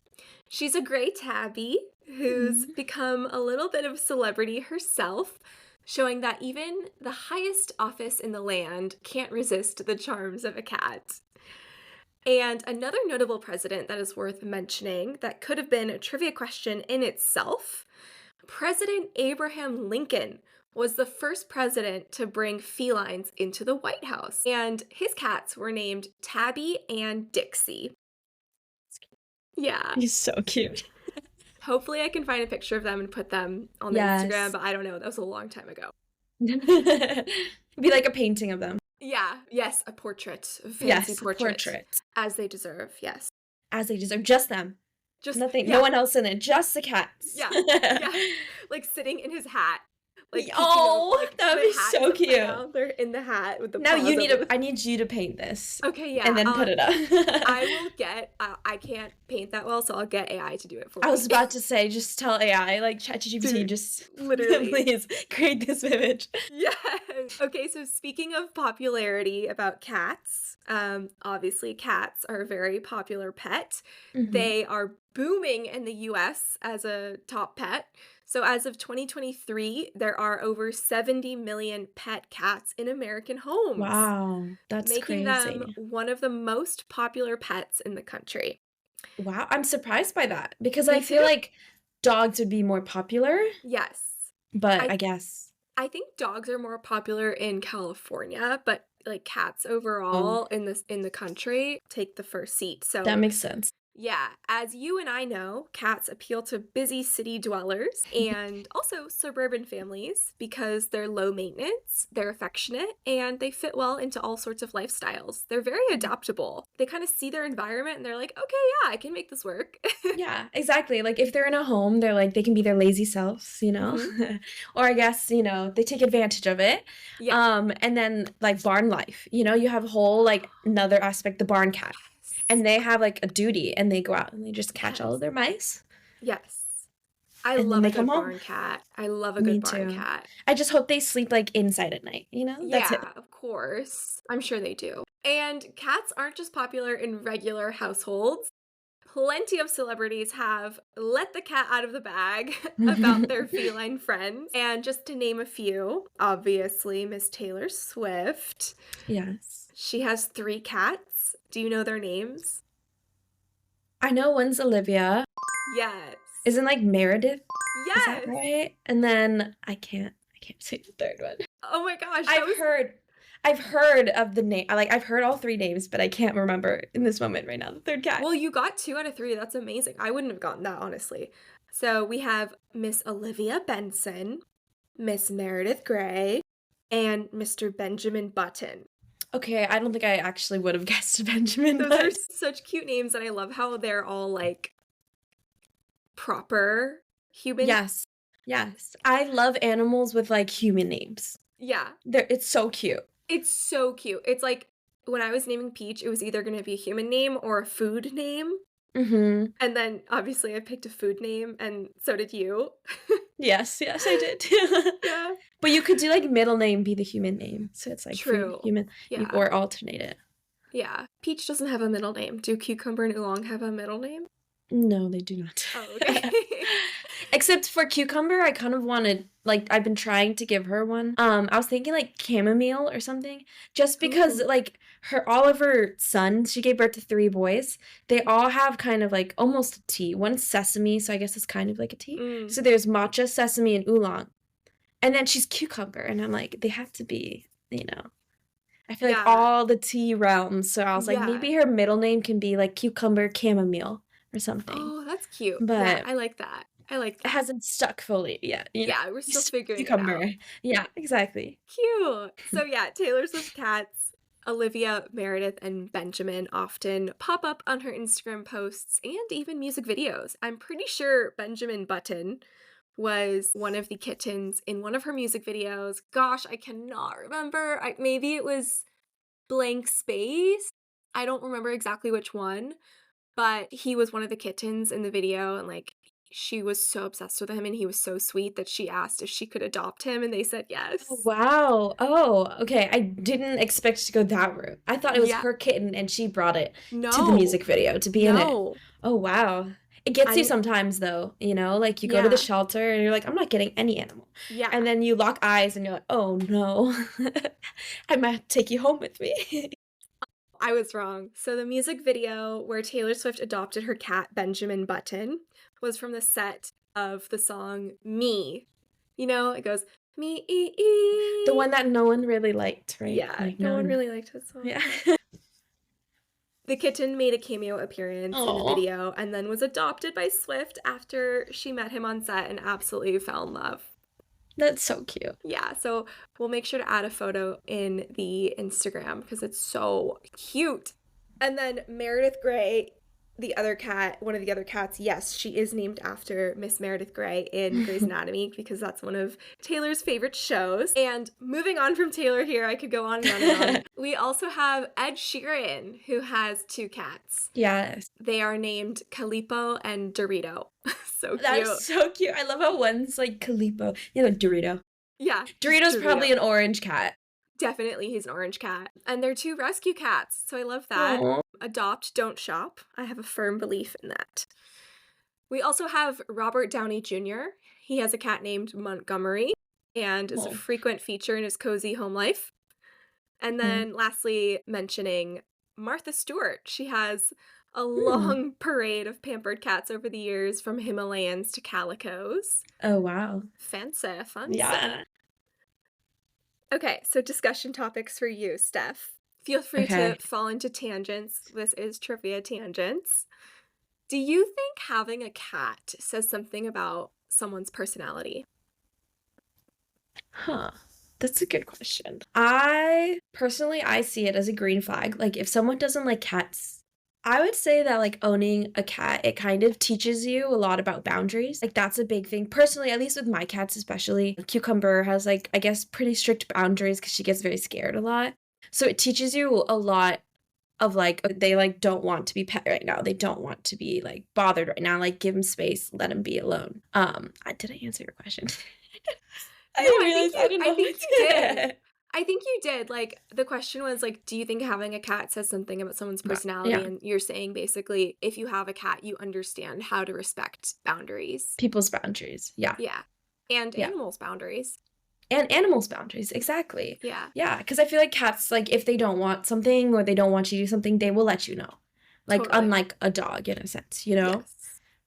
Speaker 1: She's a gray tabby who's
Speaker 2: Mm.
Speaker 1: become a little bit of a celebrity herself, showing that even the highest office in the land can't resist the charms of a cat. And another notable president that is worth mentioning that could have been a trivia question in itself, President Abraham Lincoln was the first president to bring felines into the White House, and his cats were named Tabby and Dixie. Yeah.
Speaker 2: He's so cute.
Speaker 1: Hopefully, I can find a picture of them and put them on the Instagram,
Speaker 2: Yes.
Speaker 1: but I don't know. That was a long time ago.
Speaker 2: Be like a painting of them.
Speaker 1: Yeah, yes, a portrait, a fancy
Speaker 2: Yes, a
Speaker 1: portrait,
Speaker 2: portrait.
Speaker 1: as they deserve. Yes.
Speaker 2: As they deserve. Just them.
Speaker 1: Just,
Speaker 2: Nothing, no
Speaker 1: yeah,
Speaker 2: one else in it. Just the cats.
Speaker 1: yeah, yeah. Like sitting in his hat, like peeking
Speaker 2: Oh,
Speaker 1: like
Speaker 2: that would
Speaker 1: the
Speaker 2: be
Speaker 1: hat
Speaker 2: so
Speaker 1: is upside
Speaker 2: cute.
Speaker 1: down. They're in the hat with the
Speaker 2: Now
Speaker 1: paws
Speaker 2: you need
Speaker 1: over
Speaker 2: I need you to paint this.
Speaker 1: Okay, yeah,
Speaker 2: and then put it up.
Speaker 1: I will get I can't paint that well, so I'll get AI to do it for me.
Speaker 2: I was about to say, just tell AI, like ChatGPT,
Speaker 1: Dude,
Speaker 2: just
Speaker 1: literally.
Speaker 2: please create this image.
Speaker 1: Yes. Okay, so speaking of popularity about cats, obviously cats are a very popular pet.
Speaker 2: Mhm.
Speaker 1: They are booming in the US as a top pet. So as of 2023, there are over 70 million pet cats in American homes,
Speaker 2: Wow, that's
Speaker 1: making them
Speaker 2: crazy.
Speaker 1: one of the most popular pets in the country.
Speaker 2: Wow, I'm surprised by that because
Speaker 1: Me
Speaker 2: I feel
Speaker 1: too.
Speaker 2: like dogs would be more popular,
Speaker 1: Yes.
Speaker 2: but
Speaker 1: I
Speaker 2: I guess.
Speaker 1: I think dogs are more popular in California, but like cats
Speaker 2: Oh,
Speaker 1: overall in the country take the first seat.
Speaker 2: that
Speaker 1: So,
Speaker 2: makes sense.
Speaker 1: yeah, as you and I know, cats appeal to busy city dwellers and also suburban families because they're low maintenance, they're affectionate, and they fit well into all sorts of lifestyles. They're very adaptable. They kind of see their environment and they're like, okay, yeah, I can make this work.
Speaker 2: Yeah, exactly. Like if they're in a home, they're like they can be their lazy selves, you know?
Speaker 1: Hmm.
Speaker 2: Or I guess, they take advantage of it.
Speaker 1: Yeah.
Speaker 2: And then like barn life, you have a whole like another aspect, the barn cat.
Speaker 1: Yes.
Speaker 2: And they have like a duty and they go out and they just catch all
Speaker 1: Yes.
Speaker 2: of their mice
Speaker 1: Yes. I
Speaker 2: and then
Speaker 1: love
Speaker 2: they
Speaker 1: a
Speaker 2: come
Speaker 1: good
Speaker 2: home.
Speaker 1: barn cat. I love a
Speaker 2: Me
Speaker 1: good barn
Speaker 2: too.
Speaker 1: cat.
Speaker 2: I just hope they sleep like inside at night, That's it.
Speaker 1: Yeah, of course. I'm sure they do. And cats aren't just popular in regular households. Plenty of celebrities have let the cat out of the bag about their feline friends. And just to name a few, obviously, Miss Taylor Swift.
Speaker 2: Yes.
Speaker 1: She has 3 cats. Do you know their names?
Speaker 2: I know one's Olivia.
Speaker 1: Yes.
Speaker 2: Isn't like Meredith? Is that
Speaker 1: Yes.
Speaker 2: right? And then I can't say the third one.
Speaker 1: Oh my gosh, that
Speaker 2: I've
Speaker 1: was
Speaker 2: heard I've heard of the name. I've heard all 3 names, but I can't remember in this moment right now the third cat.
Speaker 1: well, you got 2 out of 3. That's amazing. I wouldn't have gotten that, honestly. So we have Miss Olivia Benson, Miss Meredith Grey, and Mr. Benjamin Button.
Speaker 2: Okay, I don't think I actually would have guessed Benjamin,
Speaker 1: Those are
Speaker 2: but
Speaker 1: such cute names, and I love how they're all like proper human.
Speaker 2: yes. Yes. I love animals with like human names.
Speaker 1: Yeah,
Speaker 2: It's so cute.
Speaker 1: it's so cute. It's like when I was naming Peach, it was either going to be a human name or a food name.
Speaker 2: Mhm.
Speaker 1: And then obviously I picked a food name, and so did you.
Speaker 2: Yes, yes, I did.
Speaker 1: Yeah.
Speaker 2: But you could do like middle name be the human name. So it's like food,
Speaker 1: True.
Speaker 2: human,
Speaker 1: Yeah.
Speaker 2: or alternate it.
Speaker 1: Yeah. Peach doesn't have a middle name. Do Cucumber and Oolong have a middle name?
Speaker 2: No, they do not.
Speaker 1: Oh, okay.
Speaker 2: Except for Cucumber, I kind of wanted, like, I've been trying to give her one. I was thinking like chamomile or something, just because
Speaker 1: Ooh.
Speaker 2: like all of her sons, she gave birth to 3 boys. They all have kind of like almost a tea. One's sesame, so I guess it's kind of like a tea.
Speaker 1: Mm.
Speaker 2: So there's matcha, sesame, and oolong. And then she's Cucumber, and I'm like, they have to be, I feel like
Speaker 1: Yeah.
Speaker 2: all the tea realms. So I was like,
Speaker 1: Yeah.
Speaker 2: maybe her middle name can be like Cucumber Chamomile or something.
Speaker 1: Oh, that's cute. Yeah,
Speaker 2: But
Speaker 1: I like that. I like
Speaker 2: it
Speaker 1: that.
Speaker 2: hasn't stuck fully yet,
Speaker 1: Yeah, we're still
Speaker 2: Just
Speaker 1: figuring it
Speaker 2: Cucumber.
Speaker 1: out.
Speaker 2: Yeah, exactly.
Speaker 1: Cute. So yeah, Taylor Swift cats, Olivia, Meredith, and Benjamin often pop up on her Instagram posts and even music videos. I'm pretty sure Benjamin Button was one of the kittens in one of her music videos. Gosh, I cannot remember. Maybe it was Blank Space. I don't remember exactly which one, but he was one of the kittens in the video, and like she was so obsessed with him and he was so sweet that she asked if she could adopt him and they said
Speaker 2: Oh,
Speaker 1: yes.
Speaker 2: wow. Oh, okay. I didn't expect to go that route. I thought it was
Speaker 1: Yeah.
Speaker 2: her kitten and she brought it to the
Speaker 1: No.
Speaker 2: music video to be in it.
Speaker 1: No.
Speaker 2: Oh, wow. It gets you
Speaker 1: I'm
Speaker 2: sometimes though, like you go to the
Speaker 1: yeah.
Speaker 2: shelter and you're like, I'm not getting any animal. And
Speaker 1: Yeah.
Speaker 2: then you lock eyes and you're like, oh no, I might take you home with me.
Speaker 1: I was wrong. So the music video where Taylor Swift adopted her cat Benjamin Button was from the set of the song Me. It goes me.
Speaker 2: The one that no one really liked, right?
Speaker 1: Yeah,
Speaker 2: Like
Speaker 1: no
Speaker 2: no
Speaker 1: one
Speaker 2: one.
Speaker 1: really liked that song.
Speaker 2: Yeah.
Speaker 1: The kitten made a cameo appearance in the
Speaker 2: Oh,
Speaker 1: video and then was adopted by Swift after she met him on set and absolutely fell in love.
Speaker 2: that's so cute.
Speaker 1: Yeah, so we'll make sure to add a photo in the Instagram because it's so cute. And then Meredith Grey, the other cat, one of the other cats, yes, she is named after Miss Meredith Grey in Grey's Anatomy because that's one of Taylor's favorite shows. And moving on from Taylor here, I could go on and on and on. We also have Ed Sheeran, who has 2 cats.
Speaker 2: Yes.
Speaker 1: They are named Calipo and Dorito. So
Speaker 2: That
Speaker 1: cute.
Speaker 2: is so cute. I love how one's like Calipo. Dorito.
Speaker 1: Yeah.
Speaker 2: Dorito's
Speaker 1: Dorito.
Speaker 2: probably an orange cat.
Speaker 1: Definitely, he's an orange cat. And they're 2 rescue cats, so I love that.
Speaker 2: Aw.
Speaker 1: Adopt, don't shop. I have a firm belief in that. We also have Robert Downey Jr. He has a cat named Montgomery and is a
Speaker 2: Oh.
Speaker 1: frequent feature in his cozy home life. And then lastly, mentioning Martha Stewart. She has a long parade of pampered cats over the years, from Himalayans to calicos.
Speaker 2: Oh, wow.
Speaker 1: Fancy, fancy.
Speaker 2: Yeah.
Speaker 1: Okay, so discussion topics for you, Steph. Feel free
Speaker 2: Okay.
Speaker 1: to fall into tangents. This is Trivia Tangents. Do you think having a cat says something about someone's personality?
Speaker 2: Huh. That's a good question. I see it as a green flag. Like if someone doesn't like cats, I would say that like owning a cat, it kind of teaches you a lot about boundaries. Like that's a big thing. Personally, at least with my cats especially, Cucumber has like, I guess, pretty strict boundaries because she gets very scared a lot. So it teaches you a lot of like, they like don't want to be pet right now. They don't want to be like bothered right now. Like give them space, let them be alone. Did I answer your question?
Speaker 1: No, I
Speaker 2: didn't know
Speaker 1: think
Speaker 2: what
Speaker 1: you
Speaker 2: to-
Speaker 1: did. I think you did. Like, the question was, like, do you think having a cat says something about someone's personality?
Speaker 2: Yeah.
Speaker 1: And you're saying, basically, if you have a cat, you understand how to respect boundaries.
Speaker 2: People's boundaries. Yeah.
Speaker 1: Yeah. And
Speaker 2: Yeah.
Speaker 1: animals' boundaries.
Speaker 2: And animals' boundaries. Exactly.
Speaker 1: Yeah.
Speaker 2: Yeah. Because I feel like cats, like, if they don't want something or they don't want you to do something, they will let you know. Like,
Speaker 1: Totally.
Speaker 2: unlike a dog in a sense, you know?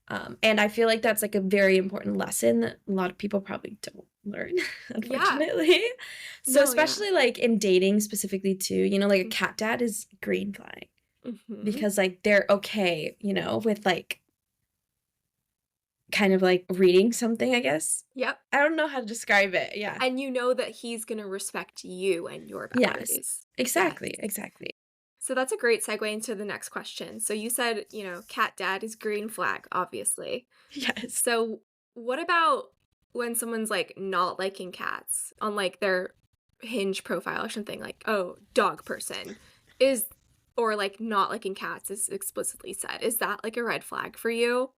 Speaker 1: Yes.
Speaker 2: And I feel like that's like a very important lesson that a lot of people probably don't learn, unfortunately. So
Speaker 1: No,
Speaker 2: especially like in dating specifically too, like a cat dad is green flag
Speaker 1: Mhm.
Speaker 2: because like they're okay, with like kind of like reading something, I guess.
Speaker 1: Yep.
Speaker 2: I don't know how to describe it. Yeah.
Speaker 1: And you know that he's going to respect you and your
Speaker 2: Yes.
Speaker 1: boundaries.
Speaker 2: Exactly.
Speaker 1: Yes.
Speaker 2: Exactly.
Speaker 1: So that's a great segue into the next question. So you said, cat dad is green flag, obviously.
Speaker 2: Yes.
Speaker 1: So what about when someone's like not liking cats on like their Hinge profile or something, like, oh, dog person or like not liking cats is explicitly said. Is that like a red flag for you?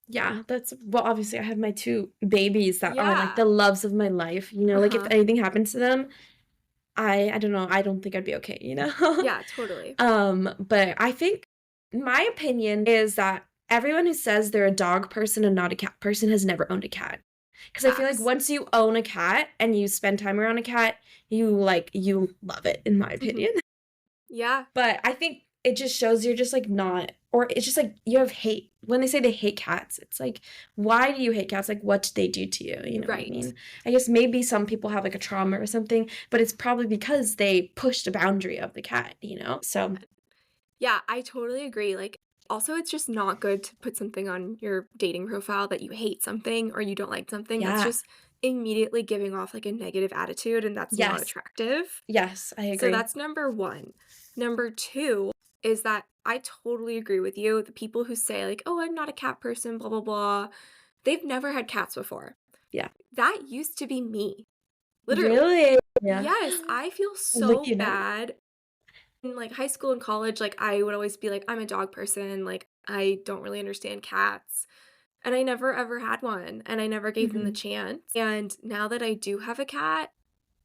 Speaker 2: Yeah, well, obviously I have my 2 babies that are like
Speaker 1: Yeah.
Speaker 2: the loves of my life, like if
Speaker 1: Uh-huh.
Speaker 2: anything happens to them, I don't know, I don't think I'd be okay,
Speaker 1: Yeah, totally.
Speaker 2: But I think my opinion is that everyone who says they're a dog person and not a cat person has never owned a cat. Because I feel like
Speaker 1: Facts.
Speaker 2: once you own a cat and you spend time around a cat, you love it, in my opinion.
Speaker 1: Yeah.
Speaker 2: But I think it just shows you're just like not, or it's just like you have hate. When they say they hate cats, it's like, why do you hate cats? Like, what did they do to you? You know what I
Speaker 1: Right.
Speaker 2: mean? I guess maybe some people have like a trauma or something, but it's probably because they pushed a boundary of the cat, So
Speaker 1: Yeah, I totally agree. Like, also, it's just not good to put something on your dating profile that you hate something or you don't like something. That's
Speaker 2: yeah.
Speaker 1: just immediately giving off like a negative attitude, and that's not
Speaker 2: Yes.
Speaker 1: attractive.
Speaker 2: Yes, I agree.
Speaker 1: So that's number 1. Number 2 is that I totally agree with you. The people who say like, oh, I'm not a cat person, blah, blah, blah, they've never had cats before.
Speaker 2: Yeah.
Speaker 1: That used to be me. Literally.
Speaker 2: Really? Yeah.
Speaker 1: Yes, I feel so
Speaker 2: Look, you know.
Speaker 1: bad. In like high school and college, like I would always be like, I'm a dog person, like I don't really understand cats. and I never ever had one, and I never gave them the
Speaker 2: Mhm.
Speaker 1: chance, and now that I do have a cat,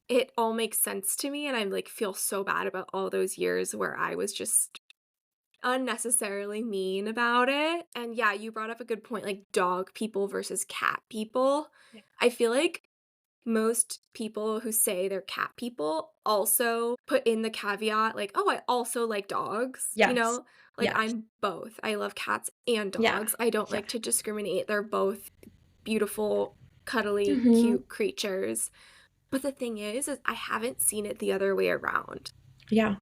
Speaker 1: it all makes sense to me, and I'm, like, feel so bad about all those years where I was just unnecessarily mean about it, and yeah, you brought up a good point, like, dog people versus cat people.
Speaker 2: Yeah.
Speaker 1: I feel like most people who say they're cat people also put in the caveat, like, "Oh, I also like dogs," you
Speaker 2: Yes.
Speaker 1: know? Like,
Speaker 2: Yes.
Speaker 1: I'm both. I love cats and
Speaker 2: Yeah.
Speaker 1: dogs. I don't
Speaker 2: Yeah.
Speaker 1: like to discriminate. They're both beautiful, cuddly,
Speaker 2: Mhm.
Speaker 1: cute creatures. But the thing is I haven't seen it the other way around.
Speaker 2: Yeah.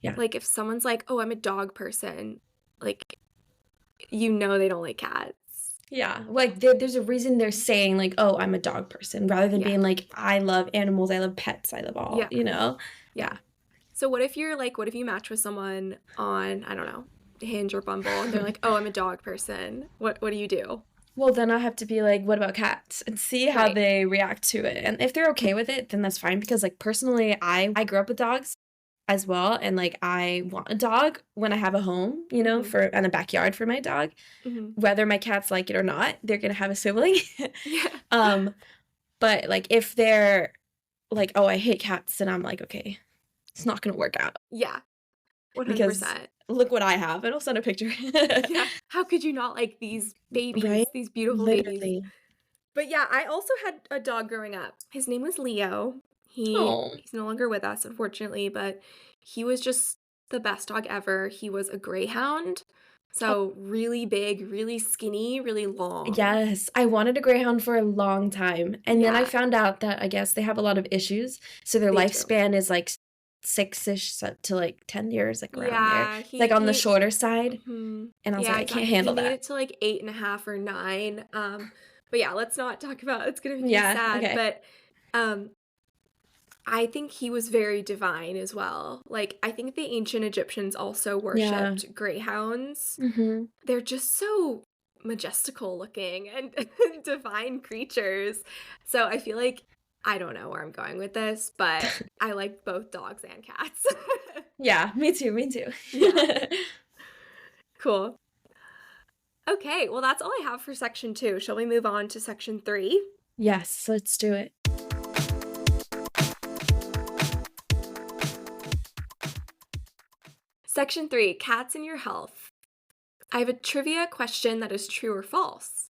Speaker 2: Yeah.
Speaker 1: Like, if someone's like, "Oh, I'm a dog person," like, you know they don't like cats.
Speaker 2: Yeah. Like, there's a reason they're saying, like, "Oh, I'm a dog person," rather than
Speaker 1: Yeah.
Speaker 2: being like, "I love animals, I love pets, I love all,"
Speaker 1: Yeah.
Speaker 2: you know?
Speaker 1: Yeah.
Speaker 2: Yeah.
Speaker 1: So what if you're like, what if you match with someone on, I don't know, Hinge or Bumble, and they're like, "Oh, I'm a dog person." What do you do?
Speaker 2: Well, then I have to be like, "What about cats?" And see how
Speaker 1: Right.
Speaker 2: they react to it, and if they're okay with it, then that's fine because, like, personally, I grew up with dogs as well, and, like, I want a dog when I have a home,
Speaker 1: Mhm.
Speaker 2: for and a backyard for my dog.
Speaker 1: Mhm.
Speaker 2: Whether my cats like it or not, they're gonna have a sibling.
Speaker 1: Yeah.
Speaker 2: Um, but, like, if they're like, "Oh, I hate cats," then I'm like, "Okay, it's not gonna work out
Speaker 1: Yeah.
Speaker 2: because
Speaker 1: 100%.
Speaker 2: look what I have," and I'll send a picture.
Speaker 1: Yeah. How could you not like these
Speaker 2: Right?
Speaker 1: babies, these beautiful babies?
Speaker 2: Literally.
Speaker 1: But yeah, I also had a dog growing up. His name was Leo.
Speaker 2: Oh,
Speaker 1: He's no longer with us, unfortunately, but he was just the best dog ever. He was a greyhound.
Speaker 2: oh,
Speaker 1: So really big, really skinny, really long.
Speaker 2: yes. I wanted a greyhound for a long time, and then I
Speaker 1: Yeah,
Speaker 2: found out that I guess they have a lot of issues, so their
Speaker 1: they do.
Speaker 2: lifespan is, like, 6-ish to, like, 10 years, like, around there.
Speaker 1: Yeah,
Speaker 2: It's, like, on the shorter side,
Speaker 1: mhm.
Speaker 2: and I was
Speaker 1: Yeah,
Speaker 2: like, "I can't
Speaker 1: exactly. He
Speaker 2: handle
Speaker 1: made
Speaker 2: that."
Speaker 1: it to like 8.5 or 9. But yeah, let's not talk about it's gonna make me
Speaker 2: Yeah,
Speaker 1: sad.
Speaker 2: okay.
Speaker 1: But um I think he was very divine as well. Like, I think the ancient Egyptians also
Speaker 2: Yeah.
Speaker 1: worshipped greyhounds.
Speaker 2: Mhm.
Speaker 1: They're just so majestical looking and divine creatures. So I feel like I don't know where I'm going with this, but I like both dogs and cats.
Speaker 2: Yeah, me too, me too.
Speaker 1: Yeah, cool. Okay, well, that's all I have for section 2. Shall we move on to section 3?
Speaker 2: Yes, let's do it.
Speaker 1: Section 3, cats and your health. I have a trivia question that is true or false.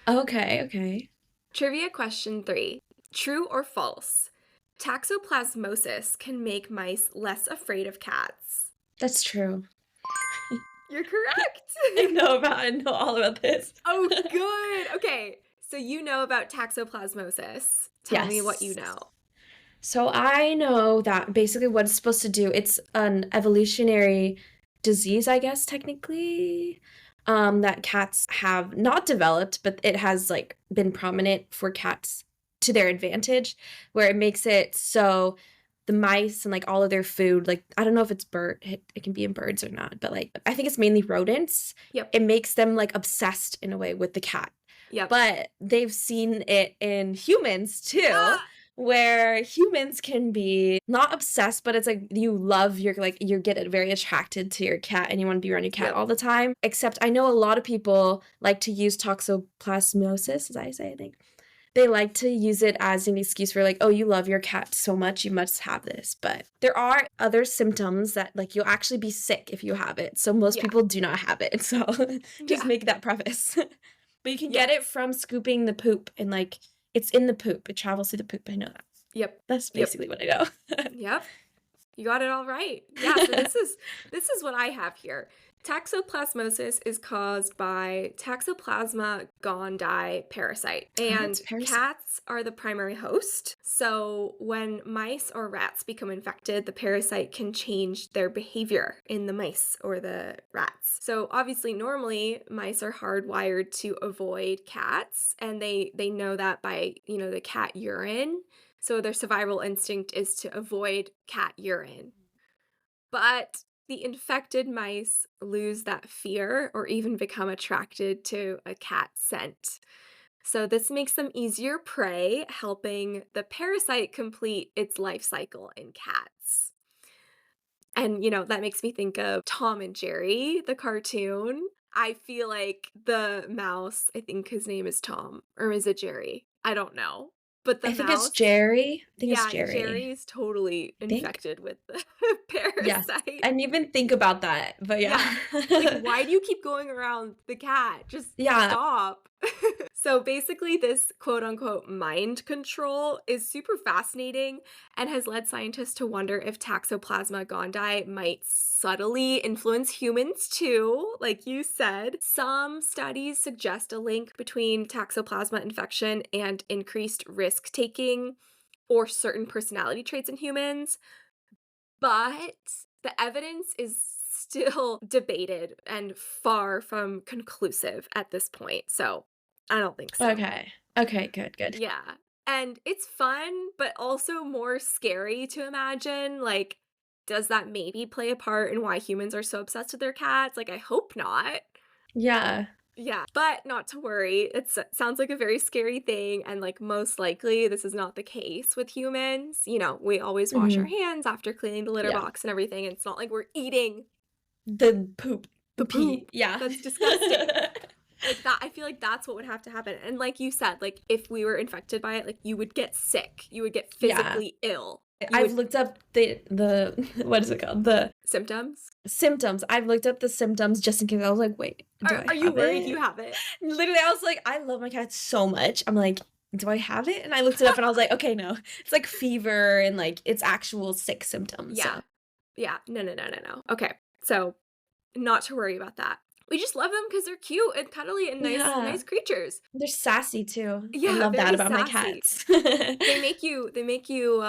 Speaker 2: Okay, okay.
Speaker 1: Trivia question 3, true or false? Taxoplasmosis can make mice less afraid of cats.
Speaker 2: That's true.
Speaker 1: You're correct.
Speaker 2: I know all about this.
Speaker 1: Oh, good. Okay, so you know about taxoplasmosis. Tell me what you
Speaker 2: Yes.
Speaker 1: know.
Speaker 2: So I know that basically what it's supposed to do, it's an evolutionary disease, I guess, technically, that cats have not developed, but it has like been prominent for cats to their advantage, where it makes it so the mice and like all of their food, like I don't know if it's it can be in birds or not, but like I think it's mainly rodents.
Speaker 1: Yep.
Speaker 2: It makes them like obsessed in a way with the cat.
Speaker 1: Yep.
Speaker 2: But they've seen it in humans too,
Speaker 1: Ah!
Speaker 2: where humans can be not obsessed, but it's like you love your like you get very attracted to your cat and you want to be around your cat
Speaker 1: Yep.
Speaker 2: all the time. Except I know a lot of people like to use toxoplasmosis, as I say, I think. They like to use it as an excuse for like, oh, you love your cat so much, you must have this. But there are other symptoms that like you'll actually be sick if you have it. So most
Speaker 1: Yeah.
Speaker 2: people do not have it. So just
Speaker 1: Yeah.
Speaker 2: make that preface. But you can get it
Speaker 1: Yes.
Speaker 2: from scooping the poop and like it's in the poop. It travels through the poop. I know that.
Speaker 1: Yep.
Speaker 2: That's
Speaker 1: Yep.
Speaker 2: basically what I know.
Speaker 1: Yep. You got it all right. Yeah, so this is what I have here. Taxoplasmosis is caused by Taxoplasma gondii parasite,
Speaker 2: Oh, it's
Speaker 1: and
Speaker 2: parasite.
Speaker 1: cats are the primary host. So when mice or rats become infected, the parasite can change their behavior in the mice or the rats. So obviously normally mice are hardwired to avoid cats, and they know that by, the cat urine. So their survival instinct is to avoid cat urine. But the infected mice lose that fear or even become attracted to a cat scent. So this makes them easier prey, helping the parasite complete its life cycle in cats. And, that makes me think of Tom and Jerry, the cartoon. I feel like the mouse, I think his name is Tom, or is it Jerry? I don't know. But the
Speaker 2: I think it's
Speaker 1: mouse,
Speaker 2: Jerry. I think it's
Speaker 1: yeah,
Speaker 2: Jerry.
Speaker 1: Jerry is totally
Speaker 2: I think.
Speaker 1: infected with the
Speaker 2: Yes.
Speaker 1: parasite.
Speaker 2: I didn't even think about that, but yeah.
Speaker 1: Yeah. Like, why do you keep going around the cat? Just
Speaker 2: Yeah.
Speaker 1: stop. So basically, this quote unquote mind control is super fascinating and has led scientists to wonder if Taxoplasma gondii might subtly influence humans too, like you said. Some studies suggest a link between Taxoplasma infection and increased risk taking or certain personality traits in humans. But the evidence is still debated and far from conclusive at this point, so I don't think so.
Speaker 2: Okay. Okay, good, good.
Speaker 1: Yeah, and it's fun, but also more scary to imagine, like, does that maybe play a part in why humans are so obsessed with their cats? Like, I hope not.
Speaker 2: Yeah.
Speaker 1: Yeah, but not to worry, sounds like a very scary thing, and, like, most likely, this is not the case with humans. You know, we always wash our
Speaker 2: Mhm.
Speaker 1: hands after cleaning the litter
Speaker 2: Yeah.
Speaker 1: box and everything, and it's not like we're eating
Speaker 2: The poop.
Speaker 1: the
Speaker 2: Pee.
Speaker 1: poop.
Speaker 2: Yeah.
Speaker 1: That's disgusting. Like, that I feel like that's what would have to happen, and like you said, like, if we were infected by it, like, you would get sick, you would get
Speaker 2: Yeah.
Speaker 1: physically ill. You
Speaker 2: I've
Speaker 1: would
Speaker 2: looked up the what is it called? The
Speaker 1: symptoms?
Speaker 2: symptoms. I've looked up the symptoms just in case. I was like, "Wait, do I
Speaker 1: Are you
Speaker 2: have
Speaker 1: worried you
Speaker 2: it?"
Speaker 1: have it?
Speaker 2: Literally, I was like, "I love my cat so much." I'm like, "Do I have it?" And I looked it up and I was like, "Okay, no. It's like fever and like it's actual sick symptoms." So,
Speaker 1: Yeah. Yeah. No, no, no, no, no. Okay. So, not to worry about that. We just love them because 'cause they're cute and cuddly and
Speaker 2: yeah.
Speaker 1: nice creatures.
Speaker 2: They're sassy too. I
Speaker 1: Yeah,
Speaker 2: love that
Speaker 1: very
Speaker 2: about my
Speaker 1: sassy.
Speaker 2: cats.
Speaker 1: They make you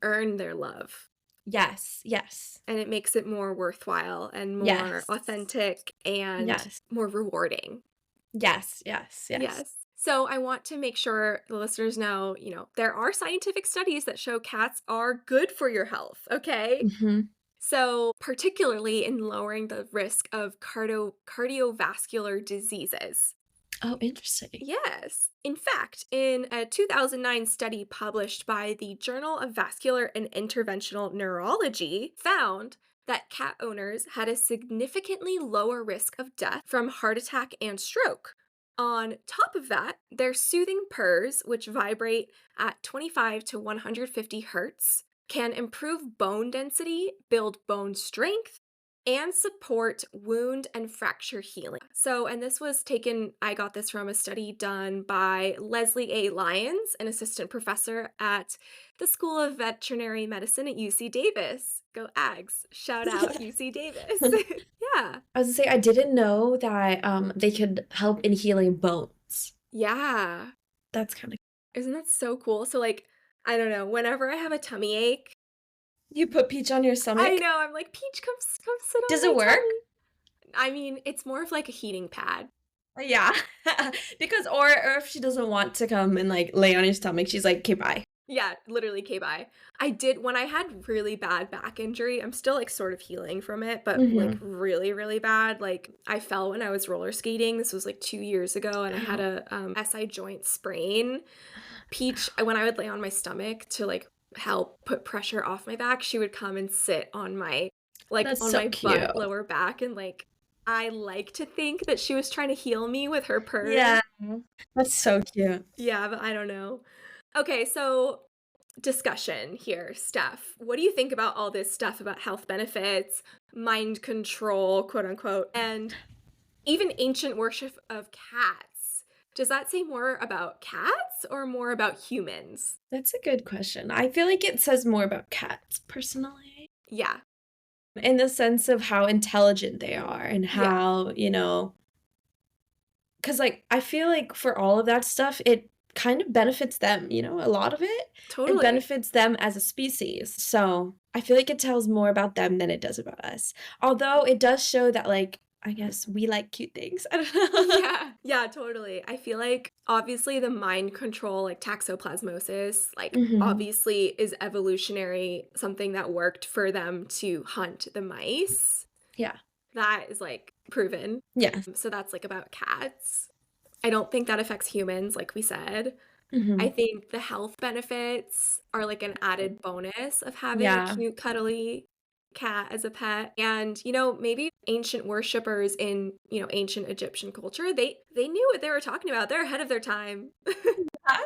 Speaker 1: earn their love,
Speaker 2: Yes, yes.
Speaker 1: and it makes it more worthwhile and more
Speaker 2: Yes.
Speaker 1: authentic and
Speaker 2: Yes.
Speaker 1: more rewarding.
Speaker 2: Yes, yes, yes.
Speaker 1: Yes. So I want to make sure the listeners know, there are scientific studies that show cats are good for your health, okay?
Speaker 2: Mhm.
Speaker 1: So, particularly in lowering the risk of cardiovascular diseases.
Speaker 2: Oh, interesting.
Speaker 1: Yes. In fact, in a 2009 study published by the Journal of Vascular and Interventional Neurology, found that cat owners had a significantly lower risk of death from heart attack and stroke. On top of that, their soothing purrs, which vibrate at 25 to 150 hertz, can improve bone density, build bone strength, and support wound and fracture healing. So, and this was taken, I got this from a study done by Leslie A. Lyons, an assistant professor at the School of Veterinary Medicine at UC Davis. Go Ags. Shout out UC Davis. Yeah.
Speaker 2: I was gonna say I didn't know that they could help in healing bones.
Speaker 1: Yeah.
Speaker 2: That's kind of
Speaker 1: Isn't that so cool? So, like, I don't know, whenever I have a tummy ache,
Speaker 2: you put peach on your
Speaker 1: I
Speaker 2: stomach?
Speaker 1: know, I'm like, Peach, come sit on
Speaker 2: Does
Speaker 1: my
Speaker 2: it work?
Speaker 1: tummy. I mean, it's more of like a heating pad.
Speaker 2: Yeah. Because or if she doesn't want to come and like lay on your stomach, she's like, "Okay, bye."
Speaker 1: Yeah, literally K-bye. I did when I had really bad back injury, I'm still, like, sort of healing from it, but, like,
Speaker 2: Mhm.
Speaker 1: really, really bad. Like, I fell when I was roller skating, this was, like, 2 years ago, and I had
Speaker 2: Oh.
Speaker 1: a, SI joint sprain. Peach, when I would lay on my stomach to, like, help put pressure off my back, she would come and sit on my
Speaker 2: That's
Speaker 1: on
Speaker 2: so
Speaker 1: my
Speaker 2: cute.
Speaker 1: butt, lower back, and, like, I like to think that she was trying to heal me with her purrs.
Speaker 2: Yeah. That's so cute.
Speaker 1: Yeah, but I don't know. Okay, so discussion here, Steph. What do you think about all this stuff about health benefits, mind control, quote unquote, and even ancient worship of cats? Does that say more about cats or more about humans?
Speaker 2: That's a good question. I feel like it says more about cats personally.
Speaker 1: Yeah,
Speaker 2: In the sense of how intelligent they are and
Speaker 1: yeah,
Speaker 2: how, because like, I feel like for all of that stuff, it kind of benefits them, a lot of it
Speaker 1: totally.
Speaker 2: benefits them as a species. So, I feel like it tells more about them than it does about us. Although it does show that, like, I guess we like cute things. I don't know.
Speaker 1: Yeah, yeah, totally. I feel like obviously the mind control, like toxoplasmosis, like
Speaker 2: Mhm.
Speaker 1: obviously is evolutionary, something that worked for them to hunt the mice.
Speaker 2: Yeah.
Speaker 1: That is like proven.
Speaker 2: Yes.
Speaker 1: So that's like about cats. I don't think that affects humans, like we said. I
Speaker 2: Mhm.
Speaker 1: think the health benefits are like an added bonus of having a
Speaker 2: Yeah.
Speaker 1: cute, cuddly. cat as a pet. And, you know, maybe ancient worshippers in, you know, ancient Egyptian culture, they knew what they were talking about. They're ahead of their time.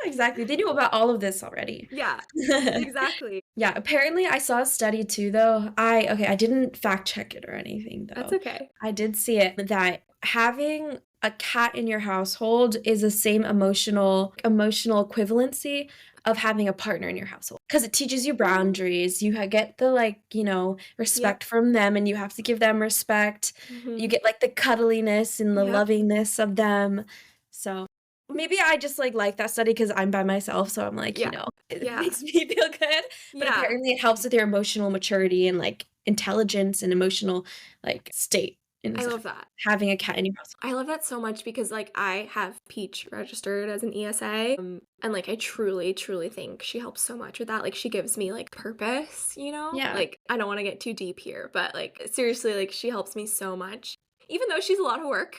Speaker 2: Exactly. They knew about all of this already.
Speaker 1: Yeah, exactly.
Speaker 2: Yeah, apparently I saw a study too though. I didn't fact check it or anything
Speaker 1: That's
Speaker 2: though.
Speaker 1: okay.
Speaker 2: I did see it that having a cat in your household is the same emotional equivalency of having a partner in your household because it teaches you boundaries. You get the like,
Speaker 1: Yep.
Speaker 2: respect from them and you have to give them respect. You
Speaker 1: Mhm.
Speaker 2: get like the cuddliness and the
Speaker 1: Yep.
Speaker 2: lovingness of them. So maybe I just like that study because I'm by myself, so I'm like,
Speaker 1: Yeah.
Speaker 2: it
Speaker 1: Yeah.
Speaker 2: makes me feel good. But
Speaker 1: Yeah.
Speaker 2: apparently it helps with your emotional maturity and like intelligence and emotional like state in a
Speaker 1: I
Speaker 2: sense.
Speaker 1: love that.
Speaker 2: Having a cat in your house.
Speaker 1: I love that so much because, like, I have Peach registered as an ESA, and, like, I truly, truly think she helps so much with that. Like, she gives me, like, purpose, you know?
Speaker 2: Yeah.
Speaker 1: Like, I don't wanna get too deep here, but, like, seriously, like, she helps me so much, even though she's a lot of work.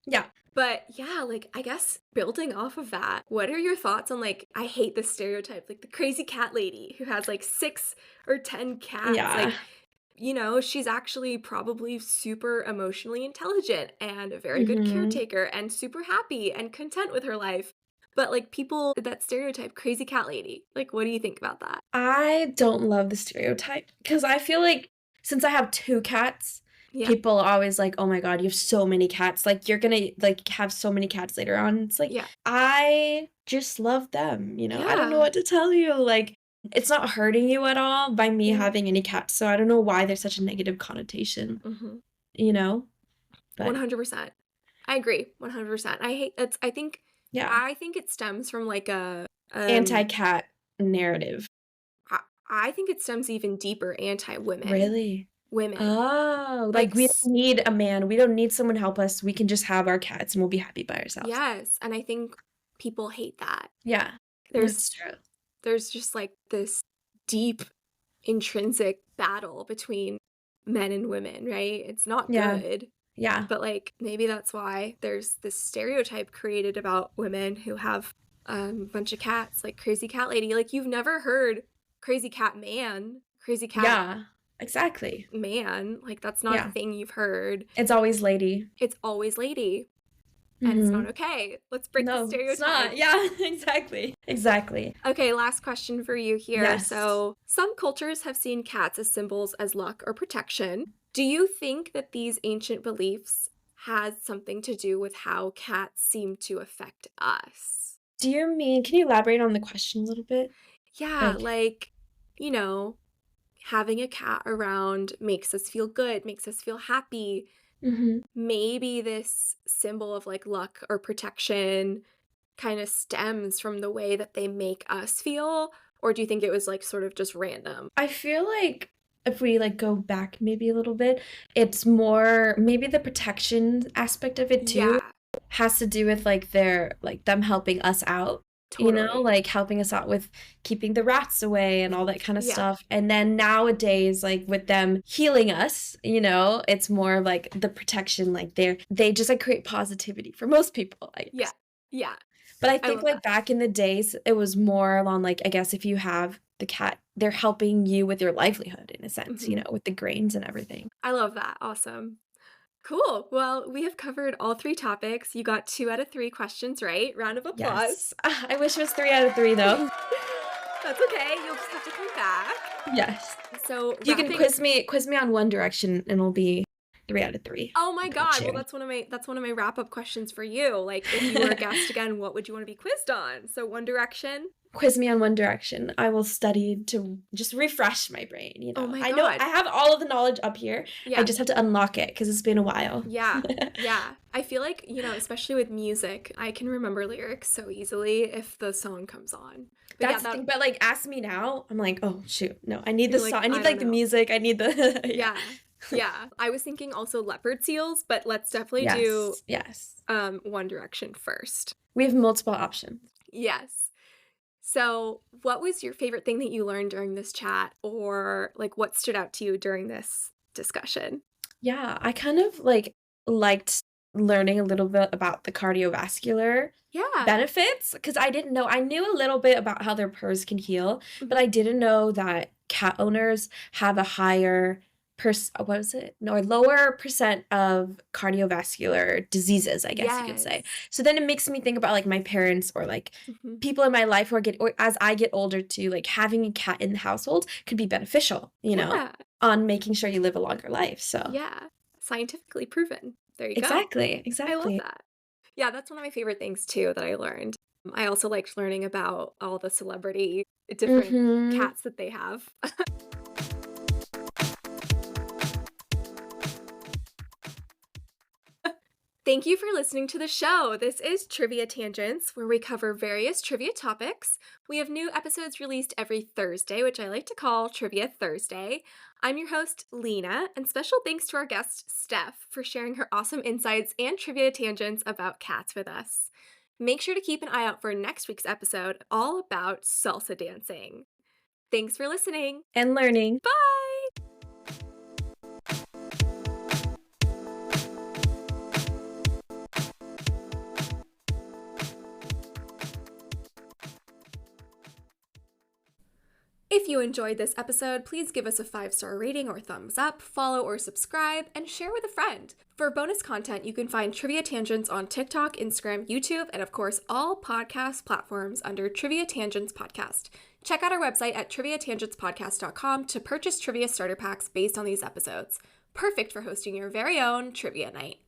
Speaker 2: Yeah.
Speaker 1: But, yeah, like, I guess building off of that, what are your thoughts on, like, I hate this stereotype, like, the crazy cat lady who has, like, 6 or 10 cats,
Speaker 2: Yeah.
Speaker 1: like, you know, she's actually probably super emotionally intelligent and a very good
Speaker 2: Mhm.
Speaker 1: caretaker and super happy and content with her life. But like people, that stereotype, crazy cat lady. Like, what do you think about that?
Speaker 2: I don't love the stereotype because I feel like since I have 2 cats,
Speaker 1: Yeah.
Speaker 2: people are always like, "Oh my god, you have so many cats, like, you're gonna, like, have so many cats later on." It's like,
Speaker 1: Yeah.
Speaker 2: I just love them, I don't know
Speaker 1: Yeah.
Speaker 2: what to tell you, like, it's not hurting you at all by me
Speaker 1: Yeah.
Speaker 2: having any cats, so I don't know why there's such a negative connotation,
Speaker 1: Hmm.
Speaker 2: you know? But
Speaker 1: 100%. I agree. 100%. I hate that's
Speaker 2: yeah,
Speaker 1: I think it stems from like a
Speaker 2: anti-cat narrative.
Speaker 1: I, I think it stems even deeper anti-women.
Speaker 2: Really?
Speaker 1: Women.
Speaker 2: Oh, like,
Speaker 1: Like
Speaker 2: we don't need a man, we don't need someone to help us, we can just have our cats and we'll be happy by ourselves.
Speaker 1: yes, and I think people hate that.
Speaker 2: Yeah,
Speaker 1: There's
Speaker 2: that's true.
Speaker 1: there's just like this deep intrinsic battle between men and women, right? It's not
Speaker 2: Yeah,
Speaker 1: good.
Speaker 2: yeah,
Speaker 1: But like maybe that's why there's this stereotype created about women who have a bunch of cats, like crazy cat lady. Like you've never heard crazy cat man, crazy cat
Speaker 2: yeah, exactly.
Speaker 1: man. Like that's not a
Speaker 2: Yeah,
Speaker 1: thing you've heard.
Speaker 2: it's always lady.
Speaker 1: It's always lady. And it's not
Speaker 2: Mhm.
Speaker 1: okay. Let's break the
Speaker 2: No, it's not.
Speaker 1: stereotype.
Speaker 2: Yeah, exactly, exactly.
Speaker 1: Okay, last question for you here.
Speaker 2: Yes.
Speaker 1: So, some cultures have seen cats as symbols as luck or protection. Do you think that these ancient beliefs had something to do with how cats seem to affect us?
Speaker 2: Can you elaborate on the question a little bit?
Speaker 1: Yeah,
Speaker 2: Like
Speaker 1: like, you know, having a cat around makes us feel good, makes us feel happy.
Speaker 2: mhm.
Speaker 1: Maybe this symbol of like luck or protection kind of stems from the way that they make us feel? Or do you think it was like sort of just random?
Speaker 2: I feel like if we, like, go back maybe a little bit, it's more maybe the protection aspect of it too
Speaker 1: Yeah,
Speaker 2: has to do with, like, them helping us out,
Speaker 1: totally.
Speaker 2: like, helping us out with keeping the rats away and all that kinda
Speaker 1: Yeah.
Speaker 2: stuff, and then nowadays, like, with them healing us, it's more of, like, the protection, like, they just, like, create positivity for most people, I
Speaker 1: Yeah.
Speaker 2: guess.
Speaker 1: Yeah.
Speaker 2: But I
Speaker 1: I
Speaker 2: think,
Speaker 1: love
Speaker 2: like,
Speaker 1: that.
Speaker 2: back in the days, it was more along, like, I guess if you have the cat, they're helping you with your livelihood in a sense,
Speaker 1: Mhm.
Speaker 2: with the grains and everything.
Speaker 1: I love that. Awesome. Cool. Well, we have covered all 3 topics. You got 2 out of 3 questions right. Round of applause.
Speaker 2: Yes. I wish it was 3 out of 3 though.
Speaker 1: That's okay. You'll just have to come back.
Speaker 2: Yes.
Speaker 1: So,
Speaker 2: You can
Speaker 1: wrapping
Speaker 2: quiz me on One Direction, and it'll be 3 out of 3.
Speaker 1: Oh my
Speaker 2: Got
Speaker 1: god. Well,
Speaker 2: you.
Speaker 1: that's one of my wrap-up questions for you. Like, if you were a guest again, what would you wanna be quizzed on? So, One Direction?
Speaker 2: Quiz me on One Direction. I will study to just refresh my brain.
Speaker 1: Oh my
Speaker 2: I know
Speaker 1: god.
Speaker 2: I have all of the knowledge up here. I
Speaker 1: Yeah.
Speaker 2: just have to unlock it because 'cause it's been a while.
Speaker 1: Yeah. Yeah. I feel like, you know, especially with music, I can remember lyrics so easily if the song comes on. But yeah,
Speaker 2: That's the
Speaker 1: that
Speaker 2: thing, but, like, ask me now, I'm like, "Oh, shoot, no, I need the
Speaker 1: you're like,
Speaker 2: song I
Speaker 1: I
Speaker 2: need,
Speaker 1: don't
Speaker 2: like, the
Speaker 1: know.
Speaker 2: music, I need the" yeah.
Speaker 1: Yeah. Yeah. I was thinking also leopard seals, but let's definitely do
Speaker 2: Yes, yes.
Speaker 1: One Direction first.
Speaker 2: We have multiple options.
Speaker 1: Yes. So, what was your favorite thing that you learned during this chat or like what stood out to you during this discussion?
Speaker 2: Yeah, I kind of, like, liked learning a little bit about the cardiovascular
Speaker 1: Yeah.
Speaker 2: benefits because I didn't know I knew a little bit about how their purrs can heal, but
Speaker 1: Mhm.
Speaker 2: I didn't know that cat owners have a higher, what was it? No, or lower percent of cardiovascular diseases, I guess you could say.
Speaker 1: Yes.
Speaker 2: So then it makes me think about like my parents or like
Speaker 1: Mhm.
Speaker 2: people in my life who are or as I get older too, like having a cat in the household could be beneficial,
Speaker 1: Yeah.
Speaker 2: on making sure you live a longer life. So
Speaker 1: Yeah. Scientifically proven. There you go.
Speaker 2: exactly,
Speaker 1: I love
Speaker 2: exactly.
Speaker 1: that. Yeah, that's one of my favorite things too that I learned. I also liked learning about all the celebrity different
Speaker 2: Mm-hmm.
Speaker 1: cats that they have. Thank you for listening to the show. This is Trivia Tangents, where we cover various trivia topics. We have new episodes released every Thursday, which I like to call Trivia Thursday. I'm your host, Lena, and special thanks to our guest, Steph, for sharing her awesome insights and trivia tangents about cats with us. Make sure to keep an eye out for next week's episode, all about salsa dancing. Thanks for listening.
Speaker 2: And learning.
Speaker 1: Bye! If you enjoyed this episode, please give us a 5-star rating or thumbs up, follow or subscribe, and share with a friend. For bonus content, you can find Trivia Tangents on TikTok, Instagram, YouTube, and of course, all podcast platforms under Trivia Tangents Podcast. Check out our website at triviatangentspodcast.com to purchase trivia starter packs based on these episodes. Perfect for hosting your very own trivia night.